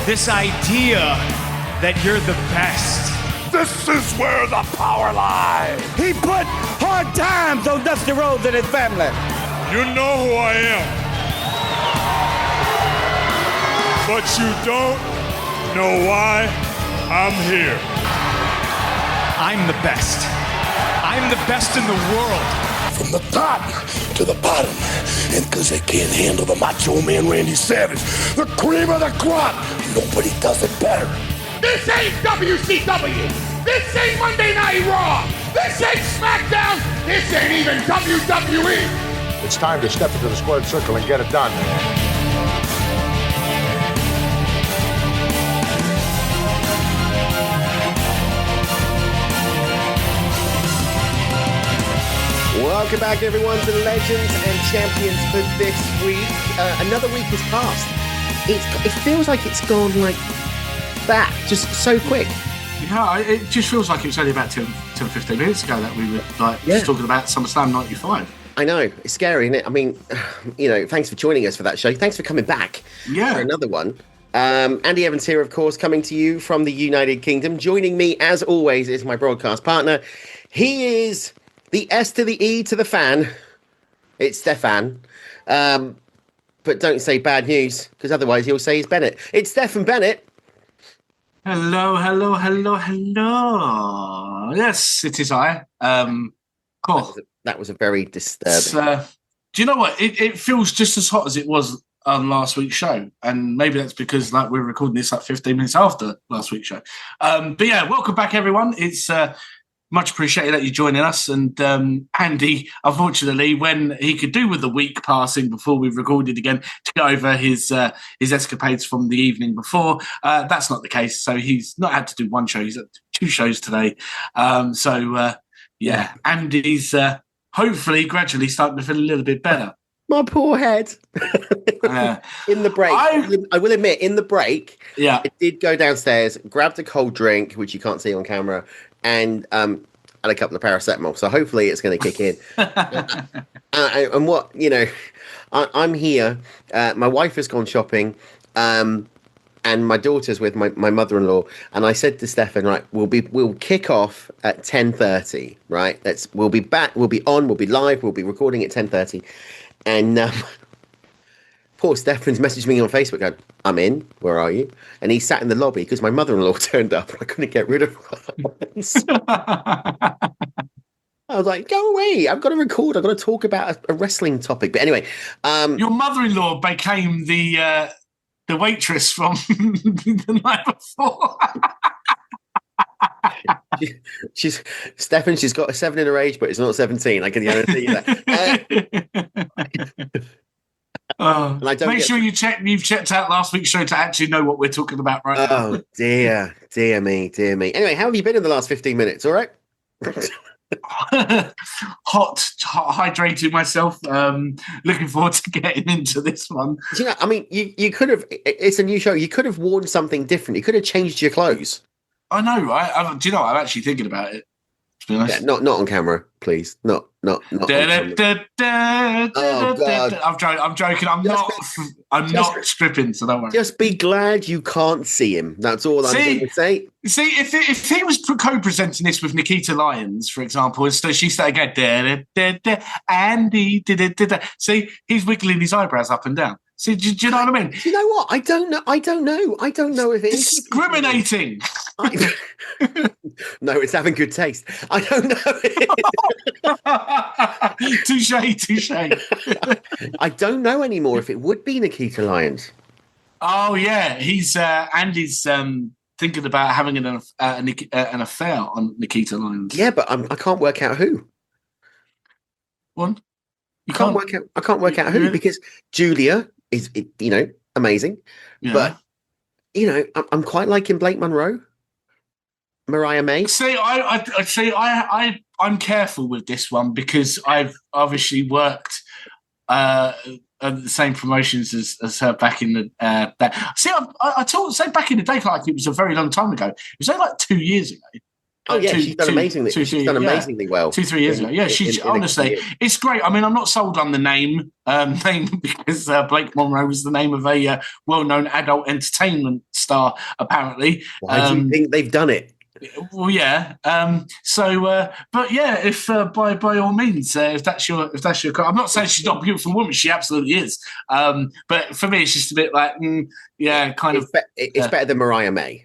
This idea that you're the best. This is where the power lies. He put hard times on Dusty Rhodes and his family. You know who I am. But you don't know why I'm here. I'm the best. I'm the best in the world. From the top to the bottom. And because they can't handle the Macho Man Randy Savage, the cream of the crop, nobody does it better. This ain't WCW. This ain't Monday Night Raw. This ain't SmackDown. This ain't even WWE. It's time to step into the squared circle and get it done. Welcome back, everyone, to Legends and Champions for this week. Another week has passed. It feels like it's gone like that, just so quick. Yeah, it just feels like it was only about 10 15 minutes ago that we were just talking about SummerSlam 95. I know, it's scary, isn't it? I mean, thanks for joining us for that show. Thanks for coming back for another one. Andy Evans here, of course, coming to you from the United Kingdom. Joining me, as always, is my broadcast partner. He is the S to the E to the fan. It's Stefan. But don't say bad news, because otherwise he'll say it's Bennett. It's Stefan Bennett. Hello. Yes, it is I. Cool. That was a very disturbing. Do you know what? It feels just as hot as it was on last week's show. And maybe that's because we're recording this 15 minutes after last week's show. But yeah, welcome back, everyone. It's much appreciated that you're joining us. And Andy, unfortunately, when he could do with the week passing before we recorded again to go over his escapades from the evening before, that's not the case. So he's not had to do one show. He's at 2 shows today. Yeah, Andy's hopefully gradually starting to feel a little bit better. My poor head. In the break, I will admit, in the break, I did go downstairs, grabbed a cold drink, which you can't see on camera, and had a couple of paracetamol. So hopefully it's going to kick in. And what, I'm here. My wife has gone shopping, and my daughter's with my mother-in-law. And I said to Stefan, right, we'll kick off at 10:30, right? We'll be back. We'll be on. We'll be live. We'll be recording at 10:30. And poor Stefan's messaged me on Facebook going, I'm in, where are you? And he sat in the lobby because my mother-in-law turned up and I couldn't get rid of her. I was like, go away, I've got to record, I've got to talk about a wrestling topic. But anyway. Your mother-in-law became the waitress from the night before. She's got a 7 in her age, but it's not 17. I can guarantee you that. Make sure you've checked out last week's show to actually know what we're talking about right now. Oh dear me. Anyway, how have you been in the last 15 minutes? All right. Hot, hydrated myself. Looking forward to getting into this one. I mean, you could have. It's a new show. You could have worn something different. You could have changed your clothes. I know, right? I'm actually thinking about it. To be honest. Yeah, not on camera, please. Not. Oh God! I'm joking. I'm not stripping, so don't worry. Just be glad you can't see him. That's all I'm going to say. See, if he was co-presenting this with Nikita Lyons, for example, and so she started again, Andy, see, he's wiggling his eyebrows up and down. See, do you know what I mean? Do you know what? I don't know if it is discriminating. No, it's having good taste. I don't know. Touche. I don't know anymore if it would be Nikita Lyons. Oh yeah, he's Andy's thinking about having an affair on Nikita Lyons. Yeah, but I can't work out who. What? I can't work out who because Julia is, amazing. Yeah. But, I'm quite liking Blake Monroe, Mariah May. See, I'm careful with this one because I've obviously worked at the same promotions as her back in the back. See, I say back in the day like it was a very long time ago. It was only like 2 years ago. Oh yeah, she's done amazingly. She's done amazingly well. 2-3 years ago. Yeah, she's honestly, it's great. I mean, I'm not sold on the name because Blake Monroe was the name of a well-known adult entertainment star. Apparently, why do you think they've done it? Well, yeah. But yeah, if by all means, if that's your, I'm not saying she's not a beautiful woman. She absolutely is. But for me, it's just a bit like, it's better than Mariah May.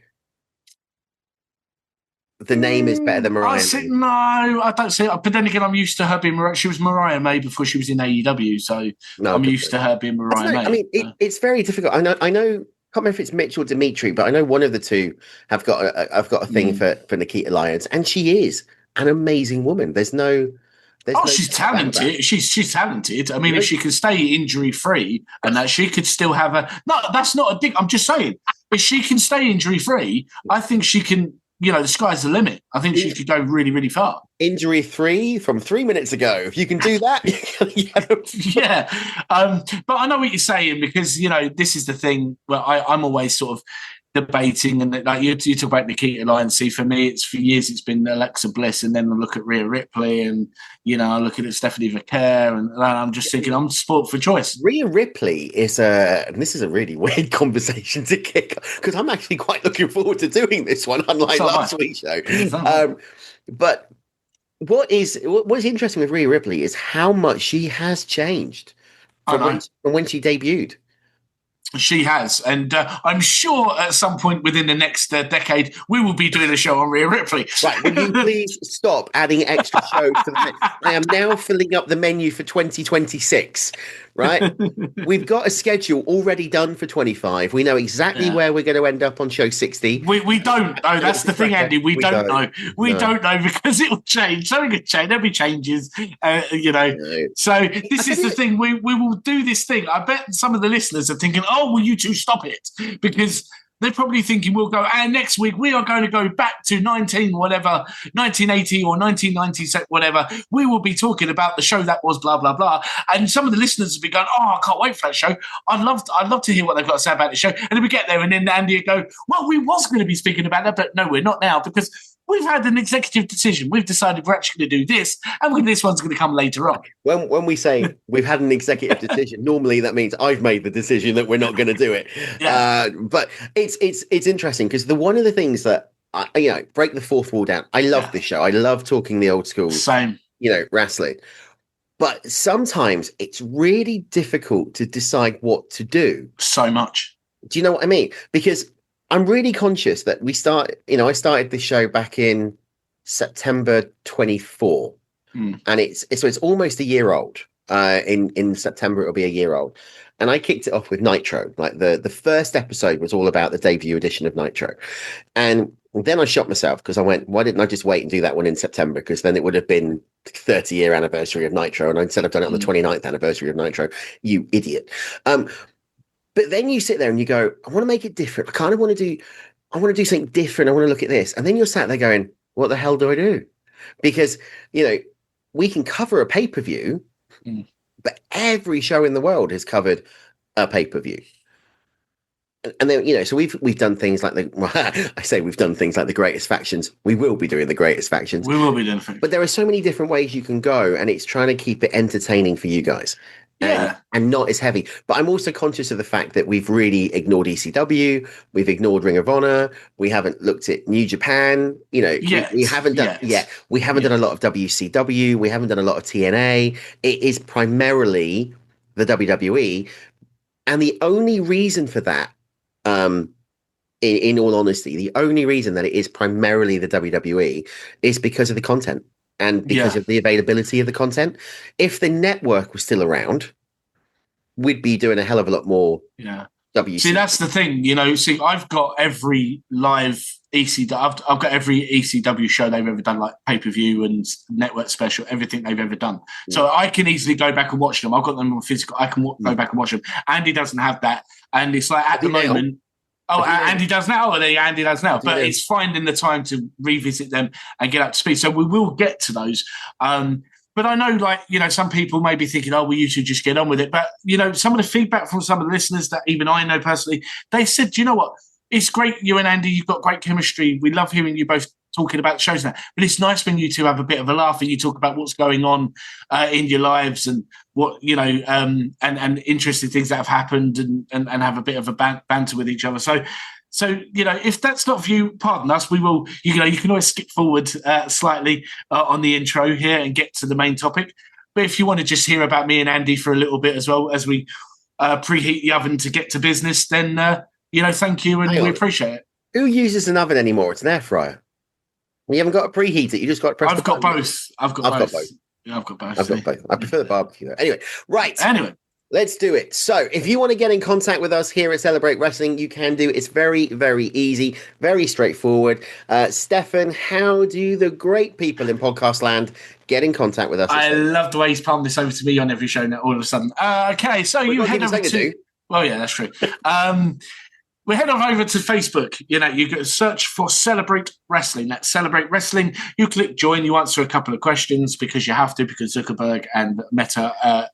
The name is better than Mariah May. No, I don't see it. But then again, I'm used to her being Mariah. She was Mariah May before she was in AEW, so I'm used to her being Mariah May. I mean, it's very difficult. I know. I can't remember if it's Mitch or Dimitri, but I know one of the two have got a thing for Nikita Lyons, and she is an amazing woman. She's talented. She's talented. I mean, if she can stay injury free and that she could still have that's not a dig. I'm just saying, if she can stay injury free, I think she can. The sky's the limit. I think she could go really, really far. Injury 3 from 3 minutes ago. If you can do that, yeah. But I know what you're saying because this is the thing where I'm always sort of debating, and like you talk about Nikita Lyons. See, for me, for years it's been Alexa Bliss, and then I look at Rhea Ripley, and I look at Stephanie Vaquer, and I'm just thinking I'm sport for choice. Rhea Ripley is and this is a really weird conversation to kick because I'm actually quite looking forward to doing this one, unlike last week's show. But what is interesting with Rhea Ripley is how much she has changed from when she debuted. She has, and I'm sure at some point within the next decade we will be doing a show on Rhea Ripley. Right, will you please stop adding extra shows to the menu? I am now filling up the menu for 2026, right? We've got a schedule already done for 25. We know exactly where we're going to end up on show 60. We don't know. That's the thing, Andy. We don't know. We don't know because it will change. Something could change. There'll be changes, No. So this is the thing. We will do this thing. I bet some of the listeners are thinking, will you two stop it? Because they're probably thinking we'll go, and next week we are going to go back to 1980 or 1990, whatever. We will be talking about the show that was blah, blah, blah. And some of the listeners will be going, I can't wait for that show. I'd love to hear what they've got to say about the show. And then we get there and then Andy will go, well, we was going to be speaking about that, but no, we're not now because we've had an executive decision. We've decided we're actually going to do this, and this one's going to come later on. When we say we've had an executive decision, normally that means I've made the decision that we're not going to do it. Yeah. But it's interesting because one of the things that break the fourth wall down. I love this show. I love talking the old school. Same. Wrestling. But sometimes it's really difficult to decide what to do. So much. Do you know what I mean? Because I'm really conscious that I started this show back in September 24, and it's almost a year old. In September, it'll be a year old. And I kicked it off with Nitro. Like the first episode was all about the debut edition of Nitro. And then I shot myself because I went, why didn't I just wait and do that one in September? Because then it would have been 30-year anniversary of Nitro. And instead I've done it on the 29th anniversary of Nitro. You idiot. But then you sit there and you go, I want to make it different. I want to do something different. I want to look at this. And then you're sat there going, what the hell do I do? Because, we can cover a pay-per-view, but every show in the world has covered a pay-per-view. And then, so we've done things like we've done things like the greatest factions. We will be doing the greatest factions. We will be doing things. But there are so many different ways you can go, and it's trying to keep it entertaining for you guys. And not as heavy. But I'm also conscious of the fact that we've really ignored ECW, we've ignored Ring of Honor, we haven't looked at New Japan, we haven't done we haven't done a lot of WCW, we haven't done a lot of TNA. It is primarily the WWE. And the only reason for that, in all honesty, the only reason that it is primarily the WWE is because of the content. And because of the availability of the content. If the network was still around, we'd be doing a hell of a lot more WC. See, that's the thing, I've got every live ECW, I've got every ECW show they've ever done, like pay-per-view and network special, everything they've ever done. So I can easily go back and watch them. I've got them on physical. I can go back and watch them. Andy doesn't have that. And it's like at the moment... Andy does now. Andy does now. But it's finding the time to revisit them and get up to speed. So we will get to those. But I know, some people may be thinking, you should just get on with it. But, some of the feedback from some of the listeners that even I know personally, they said, do you know what? It's great. You and Andy, you've got great chemistry. We love hearing you both talking about shows now. But it's nice when you two have a bit of a laugh and you talk about what's going on in your lives and what, and interesting things that have happened and have a bit of a banter with each other. So, if that's not for you, pardon us. We will, you can always skip forward slightly on the intro here and get to the main topic. But if you want to just hear about me and Andy for a little bit as well as we preheat the oven to get to business, then, thank you and we appreciate it. Who uses an oven anymore? It's an air fryer. You haven't got to preheat it. You just got to press I've got both. I've got both. Yeah, I've got both. I prefer the barbecue, though. Anyway, right. Let's do it. So if you want to get in contact with us here at Celebrate Wrestling, you can do. It's very, very easy, very straightforward. Stefan, how do the great people in podcast land get in contact with us? I love the way he's palmed this over to me on every show now all of a sudden. Okay, so you head over to... Well, yeah, that's true. We head on over to Facebook. You go search for Celebrate Wrestling. That's Celebrate Wrestling. You click join. You answer a couple of questions because you have to, because Zuckerberg and Meta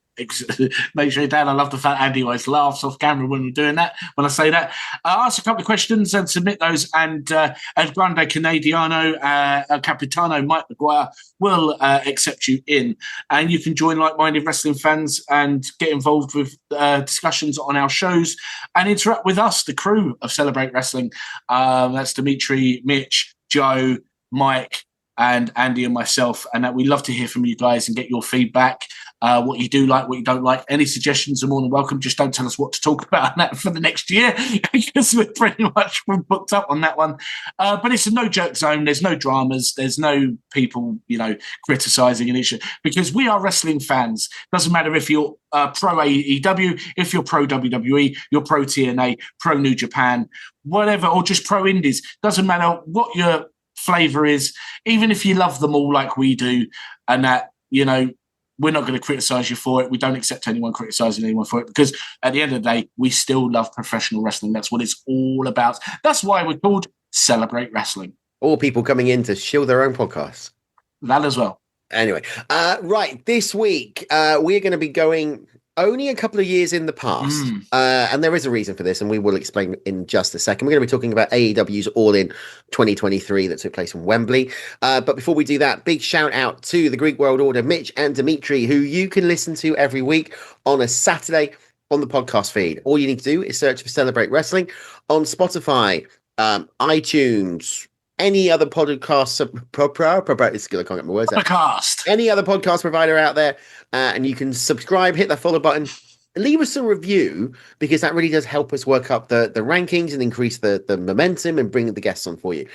make sure you're down. I love the fact Andy always laughs off camera when we're doing that, when I say that. Ask a couple of questions and submit those, and El Grande Canadiano, El Capitano, Mike Maguire will accept you in. And you can join like-minded wrestling fans and get involved with discussions on our shows and interact with us, the crew of Celebrate Wrestling. That's Dimitri, Mitch, Joe, Mike, and Andy and myself. And we love to hear from you guys and get your feedback. What you do like, what you don't like. Any suggestions are more than welcome. Just don't tell us what to talk about on that for the next year because we're pretty much booked up on that one. But it's a no-joke zone. There's no dramas. There's no people, criticising an issue because we are wrestling fans. Doesn't matter if you're pro AEW, if you're pro WWE, you're pro TNA, pro New Japan, whatever, or just pro Indies. Doesn't matter what your flavour is, even if you love them all like we do and that, we're not going to criticise you for it. We don't accept anyone criticising anyone for it because at the end of the day, we still love professional wrestling. That's what it's all about. That's why we're called Celebrate Wrestling. Or people coming in to shill their own podcasts. That as well. Anyway, right, this week, we're going to be going only a couple of years in the past. And there is a reason for this, and we will explain in just a second. We're going to be talking about AEW's All In 2023 that took place in Wembley. But before we do that, big shout out to the Greek World Order, Mitch and Dimitri, who you can listen to every week on a Saturday on the podcast feed. All you need to do is search for Celebrate Wrestling on Spotify, iTunes, any other podcast, I can't get my words out. Any other podcast provider out there, and you can subscribe, hit that follow button, and leave us a review because that really does help us work up the rankings and increase the momentum and bring the guests on for you.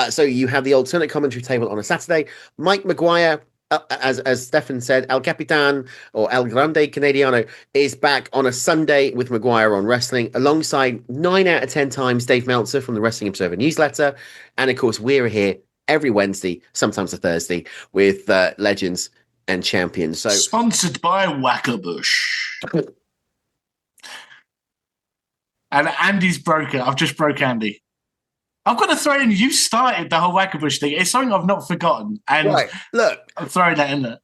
So you have the alternate commentary table on a Saturday. Mike Maguire, as Stefan said, El Capitan or El Grande Canadiano is back on a Sunday with Maguire on Wrestling, alongside 9 out of 10 times Dave Meltzer from the Wrestling Observer newsletter. And of course, we're here every Wednesday, sometimes a Thursday, with legends and champions. So sponsored by Wackerbush. And Andy's broken. I've just broke Andy. I've got to throw in, you started the whole Wackerbush thing. It's something I've not forgotten. And right, look. I'm throwing that in there.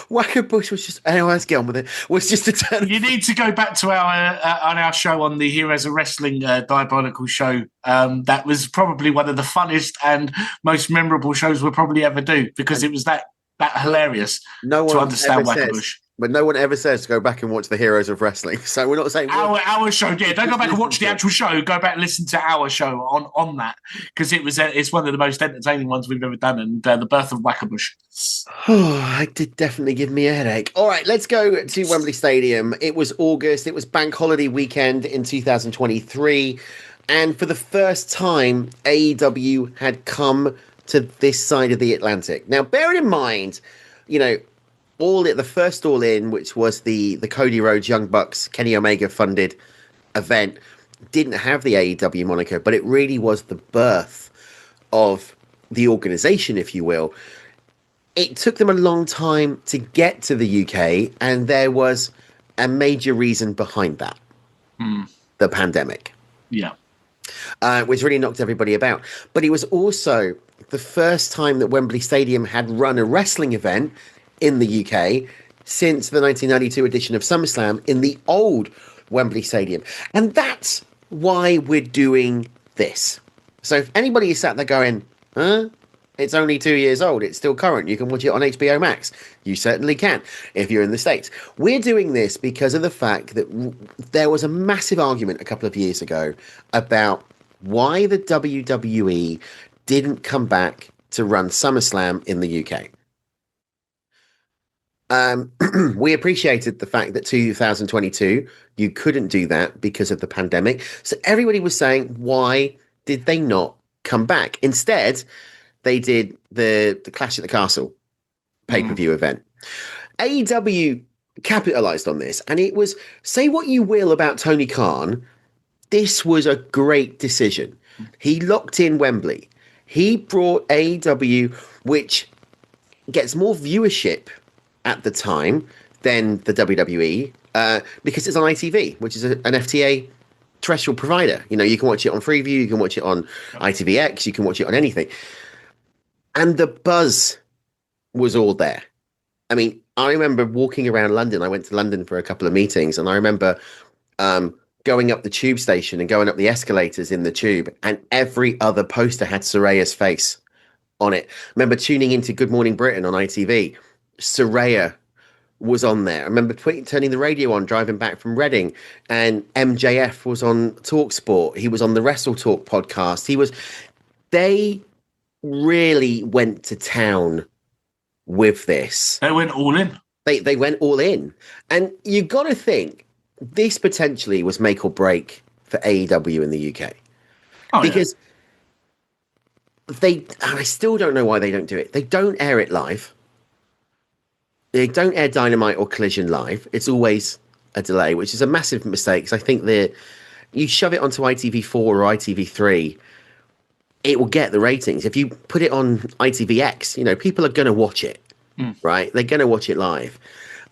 Wackerbush was just, anyway, let's get on with it. Was just a turn. You need to go back to our show on the Heroes of Wrestling Diabolical show. That was probably one of the funnest and most memorable shows we'll probably ever do because it was that hilarious to understand Wackerbush. But no one ever says to go back and watch the Heroes of Wrestling. So we're not saying our show. Yeah, don't go back and watch the actual show. Go back and listen to our show on that because it's one of the most entertaining ones we've ever done. And the birth of Wackerbush. Oh, it did definitely give me a headache. All right, let's go to Wembley Stadium. It was August. It was Bank Holiday weekend in 2023, and for the first time, AEW had come to this side of the Atlantic. Now, bearing in mind, the first All In, which was the Cody Rhodes, Young Bucks, Kenny Omega funded event, didn't have the AEW moniker, but it really was the birth of the organization, if you will. It took them a long time to get to the UK, and there was a major reason behind that. The pandemic. Yeah. Which really knocked everybody about. But it was also the first time that Wembley Stadium had run a wrestling event in the UK since the 1992 edition of SummerSlam in the old Wembley Stadium. And that's why we're doing this. So if anybody is sat there going, huh? It's only 2 years old. It's still current. You can watch it on HBO Max. You certainly can if you're in the States. We're doing this because of the fact that there was a massive argument a couple of years ago about why the WWE didn't come back to run SummerSlam in the UK. We appreciated the fact that 2022, you couldn't do that because of the pandemic. So everybody was saying, why did they not come back? Instead, they did the Clash at the Castle pay-per-view event. AEW capitalized on this, and it was, say what you will about Tony Khan, this was a great decision. He locked in Wembley. He brought AEW, which gets more viewership at the time than the WWE, because it's on ITV, which is an FTA terrestrial provider. You know, you can watch it on Freeview, you can watch it on ITVX, you can watch it on anything. And the buzz was all there. I mean, I remember walking around London. I went to London for a couple of meetings, and I remember going up the tube station and going up the escalators in the tube, and every other poster had Soraya's face on it. I remember tuning into Good Morning Britain on ITV. Soraya was on there. I remember turning the radio on, driving back from Reading, and MJF was on TalkSport. He was on the Wrestle Talk podcast. They really went to town with this. They went all in. They went all in. And you got to think, this potentially was make or break for AEW in the UK. Because and I still don't know why they don't do it. They don't air it live. They don't air Dynamite or Collision live. It's always a delay, which is a massive mistake. Because I think that you shove it onto ITV4 or ITV3, it will get the ratings. If you put it on ITVX, you know, people are going to watch it, right? They're going to watch it live.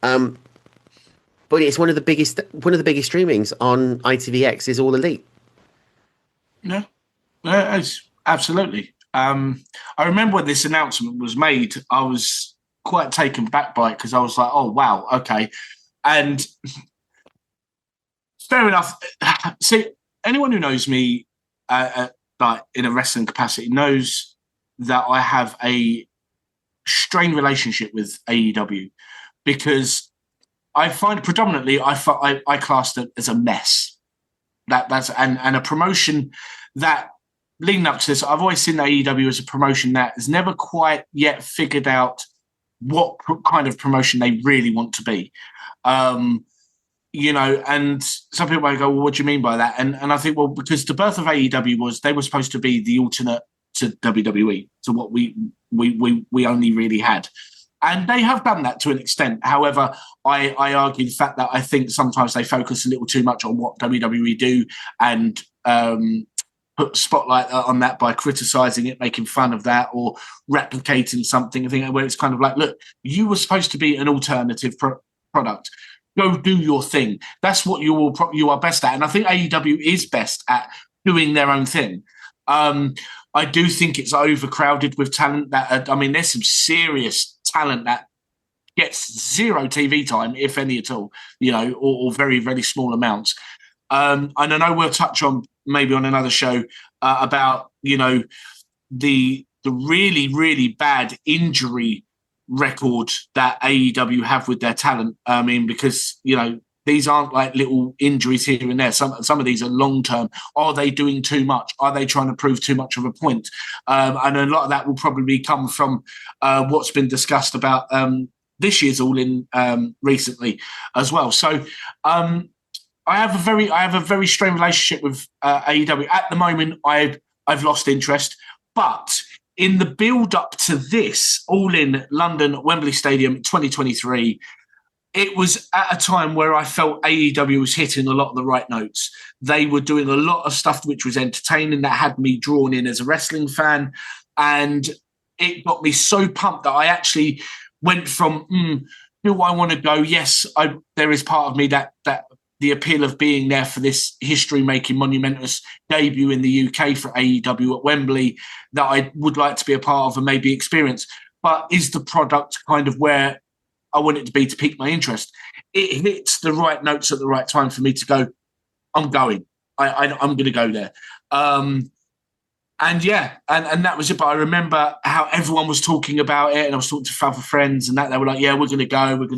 But it's one of the biggest streamings on ITVX is All Elite. Yeah, it's absolutely. I remember when this announcement was made, I was quite taken back by it because I was like, oh, wow, okay. And fair enough. See, anyone who knows me like in a wrestling capacity knows that I have a strained relationship with AEW because I find predominantly I classed it as a mess. That's a promotion that leading up to this, I've always seen AEW as a promotion that has never quite yet figured out what kind of promotion they really want to be. You know, and some people might go, well, what do you mean by that? And I think, well, because the birth of AEW was they were supposed to be the alternate to WWE, to what we only really had. And they have done that to an extent. However, I argue the fact that I think sometimes they focus a little too much on what WWE do and put spotlight on that by criticising it, making fun of that, or replicating something. I think where it's kind of like, look, you were supposed to be an alternative product. Go do your thing. That's what you are best at. And I think AEW is best at doing their own thing. I do think it's overcrowded with talent. There's some serious talent that gets zero TV time, if any at all, you know, or very, very small amounts. And I know we'll touch on maybe on another show about, you know, the really, really bad injury record that AEW have with their talent. I mean, because, you know, these aren't like little injuries here and there. Some of these are long-term. Are they doing too much? Are they trying to prove too much of a point? And a lot of that will probably come from what's been discussed about this year's All In recently as well. So I have a very strained relationship with AEW. At the moment, I've lost interest, but in the build-up to this All In London, Wembley Stadium 2023, it was at a time where I felt AEW was hitting a lot of the right notes. They were doing a lot of stuff which was entertaining, that had me drawn in as a wrestling fan. And it got me so pumped that I actually went from, do I want to go? Yes, there is part of me that the appeal of being there for this history-making monumentous debut in the UK for AEW at Wembley that I would like to be a part of and maybe experience. But is the product kind of where I want it to be to pique my interest? It hits the right notes at the right time for me to go, I'm going. I'm going to go there. And that was it. But I remember how everyone was talking about it, and I was talking to other friends, and that they were like, "Yeah, we're going to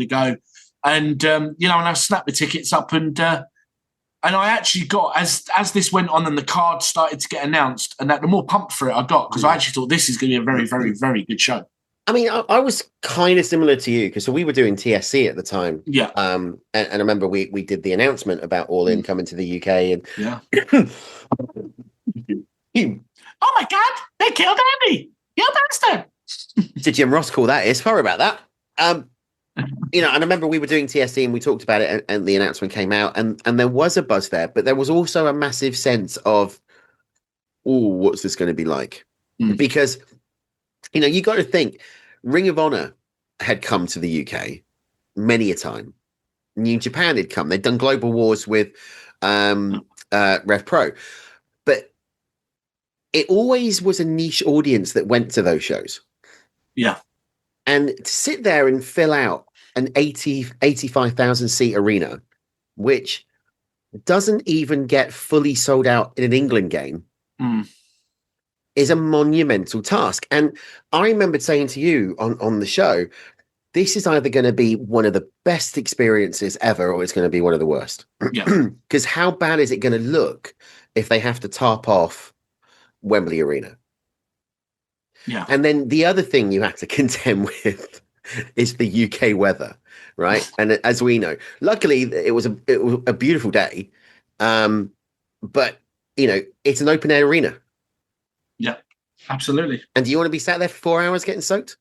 go." And and I snapped the tickets up, and I actually got as this went on, and the card started to get announced, and that the more pumped for it I got, because I actually thought this is going to be a very, very, very good show. I mean, I was kind of similar to you, because we were doing TSC at the time. Yeah. And I remember we did the announcement about All In coming to the UK, and oh my God, they killed Andy! You bastard! To Jim Ross call that is. Sorry about that. And I remember we were doing TSC and we talked about it, and the announcement came out, and there was a buzz there, but there was also a massive sense of, oh, what's this going to be like? Because, you got to think, Ring of Honor had come to the UK many a time. New Japan had come. They'd done Global Wars with Rev Pro. But it always was a niche audience that went to those shows. Yeah. And to sit there and fill out an 85,000 seat arena, which doesn't even get fully sold out in an England game, is a monumental task. And I remember saying to you on the show, this is either going to be one of the best experiences ever, or it's going to be one of the worst. Yeah. Because how bad is it going to look if they have to tarp off Wembley Arena? Yeah. And then the other thing you have to contend with is the UK weather, right? And as we know, luckily it was a beautiful day, but it's an open air arena. Yeah, absolutely. And do you want to be sat there for 4 hours getting soaked?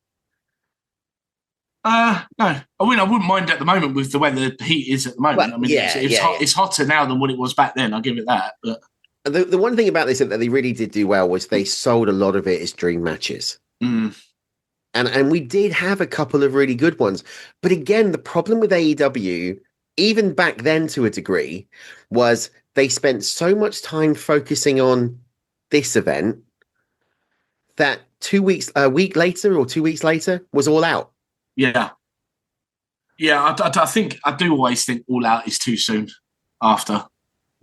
No. I mean, I wouldn't mind at the moment with the way the heat is at the moment. Well, I mean, it's hotter now than what it was back then. I'll give it that. But the one thing about this that they really did do well was they sold a lot of it as dream matches. And we did have a couple of really good ones. But again, the problem with AEW, even back then to a degree, was they spent so much time focusing on this event that a week later or 2 weeks later was All Out. Yeah. Yeah, I think I do always think All Out is too soon after.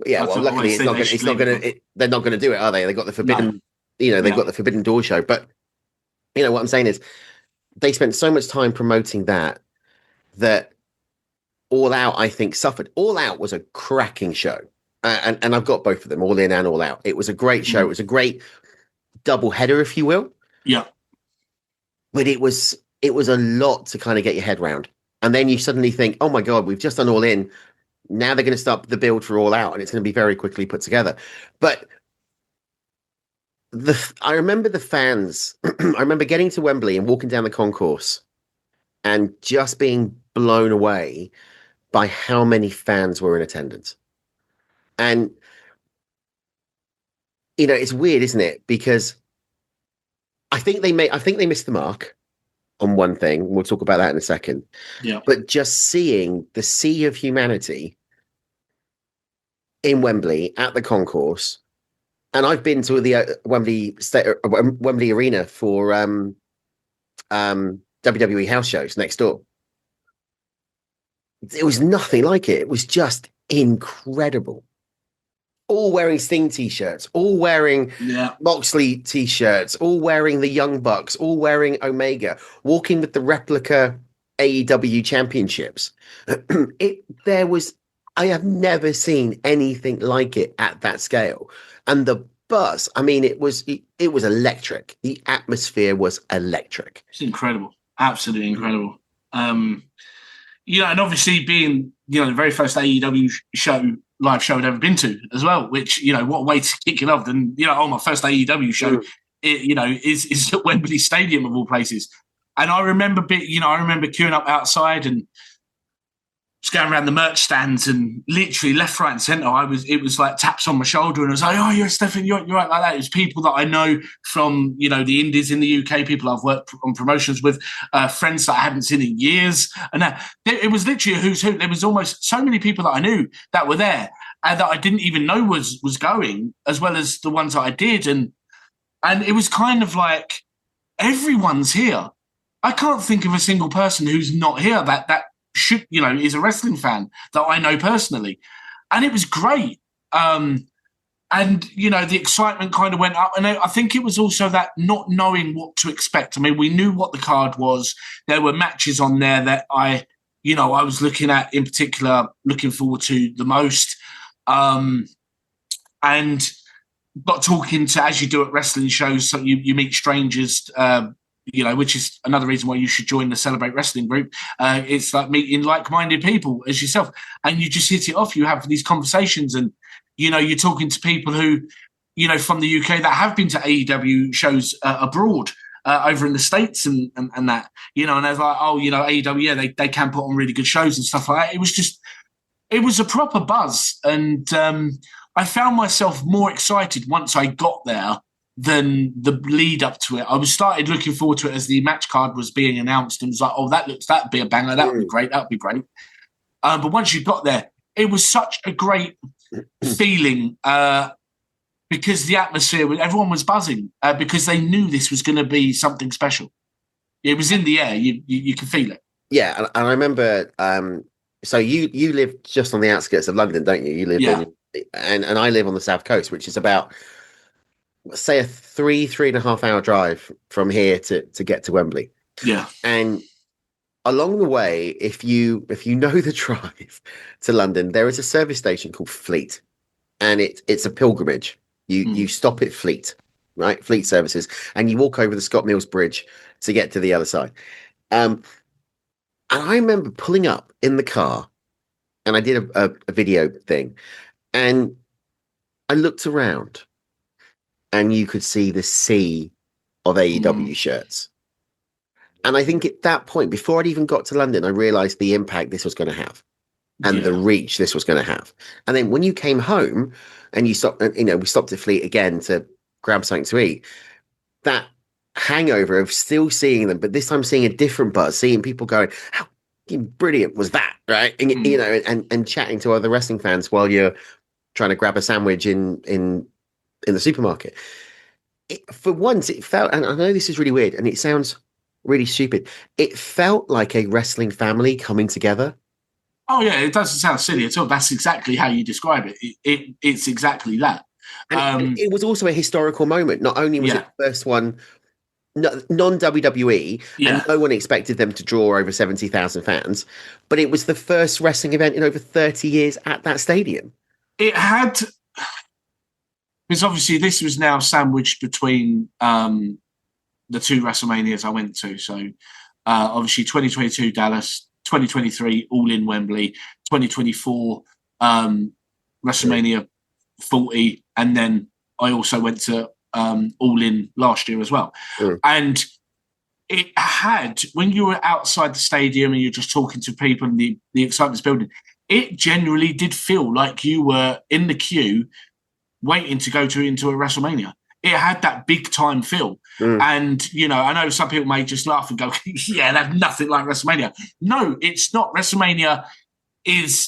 Yeah, well, luckily they're not going to do it, are they? They got the forbidden, got the Forbidden Door show. But what I'm saying is, they spent so much time promoting that All Out, I think, suffered. All Out was a cracking show, and I've got both of them, All In and All Out. It was a great show. It was a great double header, if you will. Yeah, but it was a lot to kind of get your head around, and then you suddenly think, oh my God, we've just done All In. Now they're going to start the build for All Out, and it's going to be very quickly put together. But I remember the fans. I remember getting to Wembley and walking down the concourse and just being blown away by how many fans were in attendance. And, it's weird, isn't it? Because I think they missed the mark on one thing. We'll talk about that in a second. Yeah. But just seeing the sea of humanity in Wembley at the concourse, and I've been to the Wembley Arena for WWE house shows next door. It was nothing like it. It was just incredible. All wearing Sting t-shirts, all wearing Moxley t-shirts, all wearing the Young Bucks, all wearing Omega, walking with the replica AEW championships. I have never seen anything like it at that scale. And the buzz, I mean, it was electric. The atmosphere was electric. It's incredible. Absolutely incredible. And obviously being, the very first AEW live show I'd ever been to as well, which, what a way to kick it off than, my first AEW show, is at Wembley Stadium of all places. And I remember queuing up outside and just going around the merch stands, and literally left, right, and centre. It was like taps on my shoulder, and I was like, "Oh, you're Stefan, you're right," like that. It was people that I know from the indies in the UK, people I've worked on promotions with, friends that I hadn't seen in years, and it was literally a who's who. There was almost so many people that I knew that were there, and that I didn't even know was going, as well as the ones that I did, and it was kind of like everyone's here. I can't think of a single person who's not here that should, is a wrestling fan that I know personally. And it was great. And, the excitement kind of went up. And I think it was also that not knowing what to expect. I mean, we knew what the card was. There were matches on there that I was looking at in particular, looking forward to the most. And got talking to, as you do at wrestling shows, so you meet strangers, which is another reason why you should join the Celebrate Wrestling group. It's like meeting like-minded people as yourself. And you just hit it off. You have these conversations and, you're talking to people who, from the UK that have been to AEW shows abroad, over in the States and that, and I was like, AEW, yeah, they can put on really good shows and stuff like that. It was a proper buzz. And I found myself more excited once I got there than the lead up to it. I started looking forward to it as the match card was being announced and was like, that'd be a banger. That would be great. That would be great. But once you got there, it was such a great feeling because the atmosphere, everyone was buzzing because they knew this was going to be something special. It was in the air. You can feel it. Yeah. And I remember, so you live just on the outskirts of London, don't you? You live and I live on the South Coast, which is about, say, a 3.5 hour drive from here to get to Wembley. Yeah. And along the way, if you know the drive to London, there is a service station called Fleet, and it's a pilgrimage. You stop at Fleet, right? Fleet services, and you walk over the Scott Mills Bridge to get to the other side. And I remember pulling up in the car, and I did a video thing, and I looked around, and you could see the sea of AEW shirts. And I think at that point, before I'd even got to London, I realized the impact this was going to have and the reach this was going to have. And then when you came home and you stopped, we stopped at Fleet again to grab something to eat, that hangover of still seeing them, but this time seeing a different buzz, seeing people going, how brilliant was that, right? And, and chatting to other wrestling fans while you're trying to grab a sandwich in the supermarket. For once, it felt, and I know this is really weird and it sounds really stupid, it felt like a wrestling family coming together. Oh yeah, it doesn't sound silly at all. That's exactly how you describe it. It's exactly that. And it was also a historical moment. Not only was it the first one non-WWE, and no one expected them to draw over 70,000 fans, but it was the first wrestling event in over 30 years at that stadium. It had, because obviously this was now sandwiched between the two WrestleManias I went to. So obviously 2022 Dallas, 2023 All In Wembley, 2024 WrestleMania 40, and then I also went to All In last year as well. And it had, when you were outside the stadium and you're just talking to people and the excitement's building, it generally did feel like you were in the queue waiting to go into a WrestleMania. It had that big time feel. And, I know some people may just laugh and go, yeah, that's nothing like WrestleMania. No, it's not. WrestleMania is,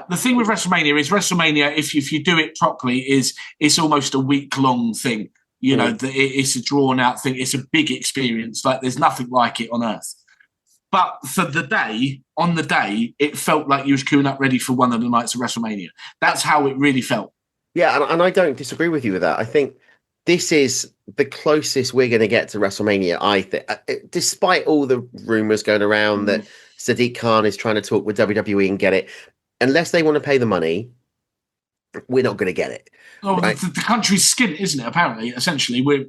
the thing with WrestleMania, if you do it properly, it's almost a week-long thing. It's a drawn-out thing. It's a big experience. Like, there's nothing like it on earth. But for on the day, it felt like you was queuing up ready for one of the nights of WrestleMania. That's how it really felt. Yeah, and I don't disagree with you with that. I think this is the closest we're going to get to WrestleMania, I think. Despite all the rumours going around that Sadiq Khan is trying to talk with WWE and get it, unless they want to pay the money, we're not going to get it. Well, right? the country's skint, isn't it? Apparently, essentially, we're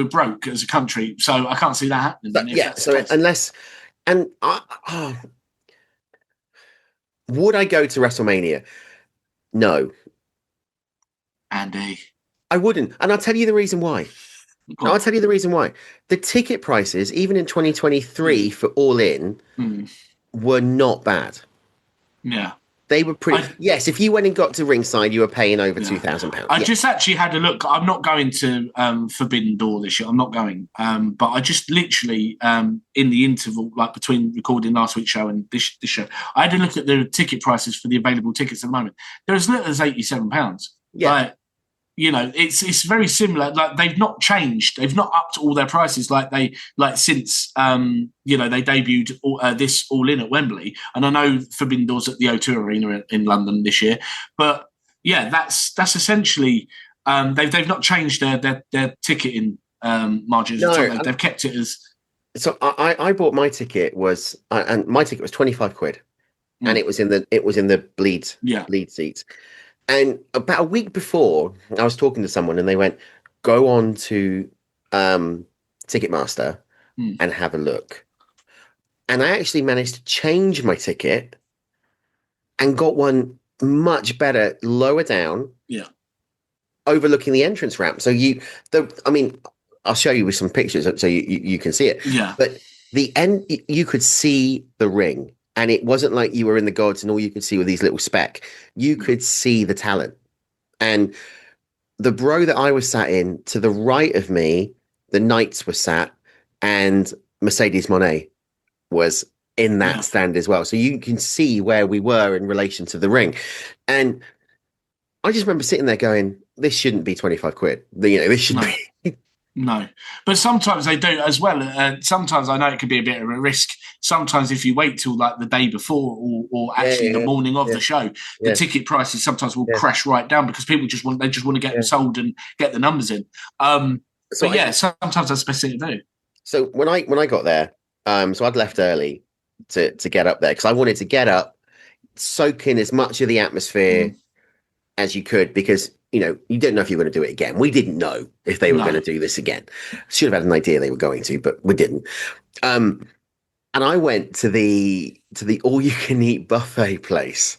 broke as a country, so I can't see that happening. But, so unless, and would I go to WrestleMania? No, Andy, I wouldn't, and I'll tell you the reason why. The ticket prices, even in 2023 for All In, were not bad. Yeah. They were pretty. Yes, if you went and got to ringside, you were paying over £2,000. I just actually had a look. I'm not going to Forbidden Door this year. I'm not going. But I just literally in the interval, like between recording last week's show and this show, I had a look at the ticket prices for the available tickets at the moment. They're as little as £87. Yeah. Like, it's very similar. Like, they've not changed. They've not upped all their prices since they debuted this All In at Wembley. And I know Forbidden Door's at the O2 Arena in London this year, but yeah, that's essentially they've not changed their ticketing margins. No, they've kept it as. So I bought my ticket and my ticket was 25 quid, and it was in the bleed seats. And about a week before, I was talking to someone, and they went, "Go on to Ticketmaster and have a look." And I actually managed to change my ticket and got one much better, lower down, overlooking the entrance ramp. So I'll show you with some pictures so you can see it. Yeah. But the end, you could see the ring, and it wasn't like you were in the gods and all you could see were these little speck. You could see the talent. And the bro that I was sat in, to the right of me, the Knights were sat, and Mercedes Moné was in that stand as well. So you can see where we were in relation to the ring. And I just remember sitting there going, this shouldn't be 25 quid. This should be. No, but sometimes they do as well. Sometimes I know it can be a bit of a risk. Sometimes if you wait till like the day before or actually the morning of the show, the ticket prices sometimes will crash right down because people just want to get them sold and get the numbers in. Sometimes that's the best thing to do. So when I got there, so I'd left early to get up there because I wanted to get up, soak in as much of the atmosphere as you could, because you didn't know if you were going to do it again. We didn't know if they were going to do this again. Should have had an idea they were going to, but we didn't. And I went to the all-you-can-eat buffet place,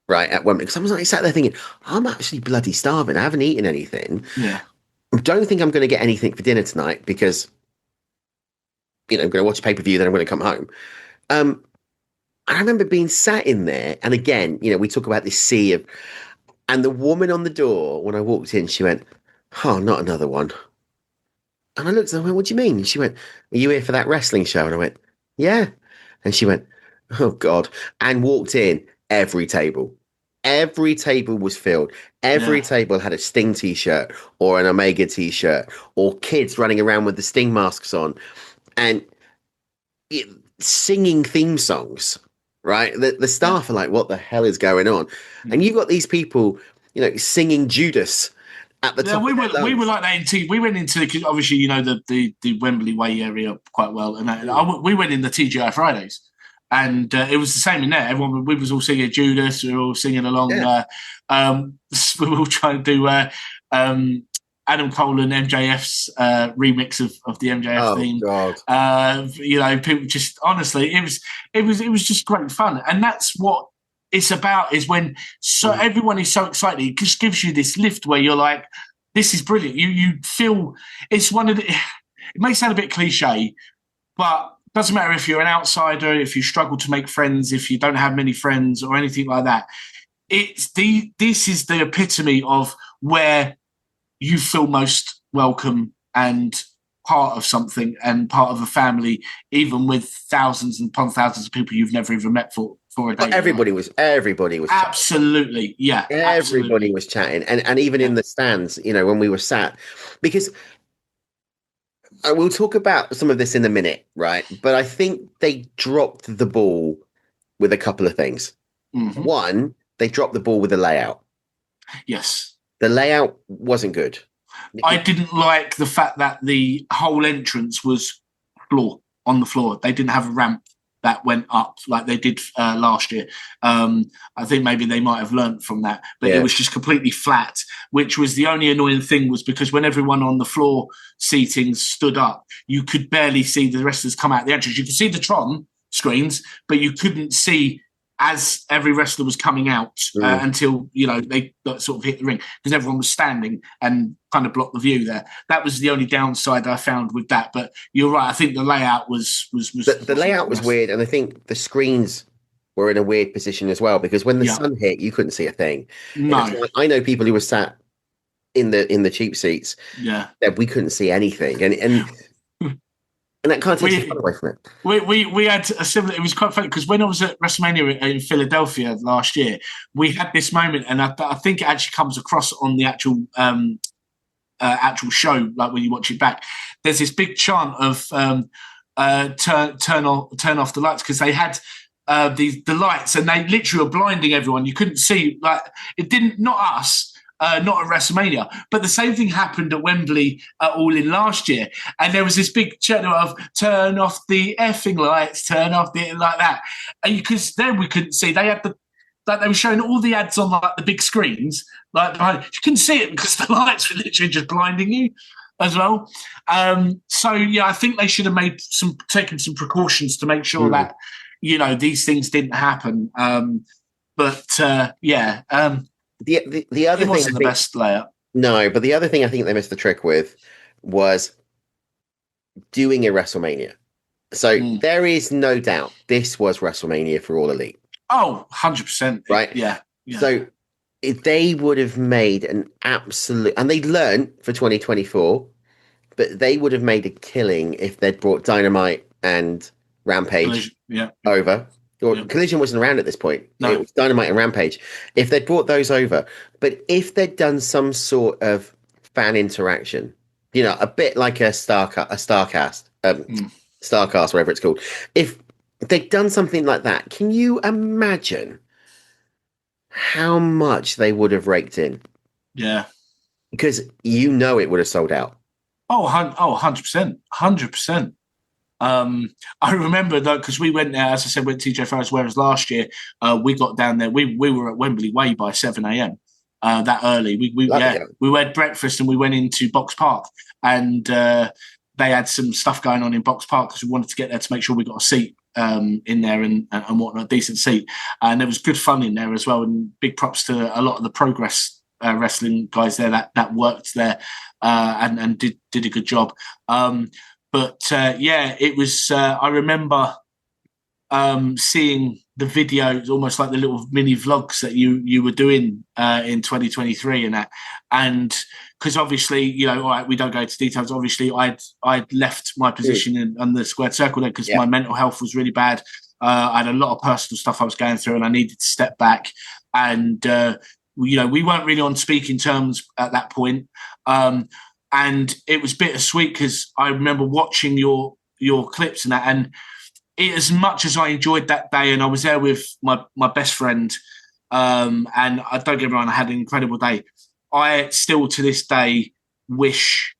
right, at Wembley. Because I was like, sat there thinking, I'm actually bloody starving. I haven't eaten anything. Yeah. I don't think I'm going to get anything for dinner tonight because, I'm going to watch a pay-per-view, then I'm going to come home. I remember being sat in there, and again, we talk about this sea of. And the woman on the door, when I walked in, she went, "Oh, not another one." And I looked at her and I went, "What do you mean?" And she went, "Are you here for that wrestling show?" And I went, "Yeah." And she went, "Oh, God." And walked in. Every table was filled. Every table had a Sting t-shirt or an Omega t-shirt or kids running around with the Sting masks on and singing theme songs. Right, the staff are like, "What the hell is going on?" And you've got these people, singing Judas at the top. We were like that. We went into because obviously the Wembley Way area quite well, and we went in the TGI Fridays, and it was the same in there. We was all singing Judas. We were all singing along. Yeah. We were all trying to do Adam Cole and MJF's remix of the MJF theme. God. People just honestly, it was just great fun, and that's what it's about. Is when everyone is so excited, it just gives you this lift where you're like, "This is brilliant." You feel it's one of the. It may sound a bit cliche, but it doesn't matter if you're an outsider, if you struggle to make friends, if you don't have many friends or anything like that. This is the epitome of where you feel most welcome and part of something and part of a family, even with thousands and upon thousands of people you've never even met for a day. Everybody was absolutely chatting. Yeah. Everybody was chatting. And even in the stands, when we were sat, because we'll talk about some of this in a minute, right? But I think they dropped the ball with a couple of things. Mm-hmm. One, they dropped the ball with the layout. Yes. The layout wasn't good. I didn't like the fact that the whole entrance was on the floor. They didn't have a ramp that went up like they did last year. I think maybe they might have learnt from that, but it was just completely flat, which was the only annoying thing was because when everyone on the floor seating stood up, you could barely see the wrestlers come out the entrance. You could see the Tron screens, but you couldn't see as every wrestler was coming out until they sort of hit the ring because everyone was standing and kind of blocked the view there. That was the only downside I found with that. But you're right. I think the layout was the layout was weird, and I think the screens were in a weird position as well because when the sun hit, you couldn't see a thing. No, I know people who were sat in the cheap seats. Yeah, that we couldn't see anything, and that kind of takes the fun away from it. We had a similar. It was quite funny because when I was at WrestleMania in Philadelphia last year, we had this moment, and I think it actually comes across on the actual show, like when you watch it back. There's this big chant of turn off the lights because they had the lights, and they literally were blinding everyone. You couldn't see, like, it didn't, not us. Not at WrestleMania, but the same thing happened at Wembley All In last year, and there was this big chant of "Turn off the effing lights, turn off the," like that, and because then we couldn't see. They had they were showing all the ads on like the big screens, like behind. You couldn't see it because the lights were literally just blinding you as well. So yeah, I think they should have taken some precautions to make sure that these things didn't happen. The other it wasn't thing, the best layout. No, but the other thing I think they missed the trick with was doing a WrestleMania. So there is no doubt this was WrestleMania for All Elite. Oh, 100%. Right? Yeah. So they would have made an absolute... And they learned for 2024, but they would have made a killing if they'd brought Dynamite and Rampage over. Or Collision wasn't around at this point. No. It was Dynamite and Rampage. If they'd brought those over, but if they'd done some sort of fan interaction, a bit like a Starcast, whatever it's called. If they'd done something like that, can you imagine how much they would have raked in? Yeah. Because it would have sold out. Oh, 100%. 100%. I remember though, because we went there, as I said, went to TJ Farrell's, whereas last year we got down there. We were at Wembley way by 7 a.m. That early. We had breakfast and we went into Box Park, and they had some stuff going on in Box Park because we wanted to get there to make sure we got a seat in there and whatnot, a decent seat. And there was good fun in there as well. And big props to a lot of the Progress wrestling guys there that worked there and did a good job. It was. I remember seeing the videos, almost like the little mini vlogs that you were doing in 2023 and that. And because obviously, all right, we don't go into details. Obviously, I'd left my position on the squared circle there because my mental health was really bad. I had a lot of personal stuff I was going through, and I needed to step back. And we weren't really on speaking terms at that point. And it was bittersweet because I remember watching your clips and that. And as much as I enjoyed that day, and I was there with my best friend, and I don't get me wrong, I had an incredible day. I still to this day wish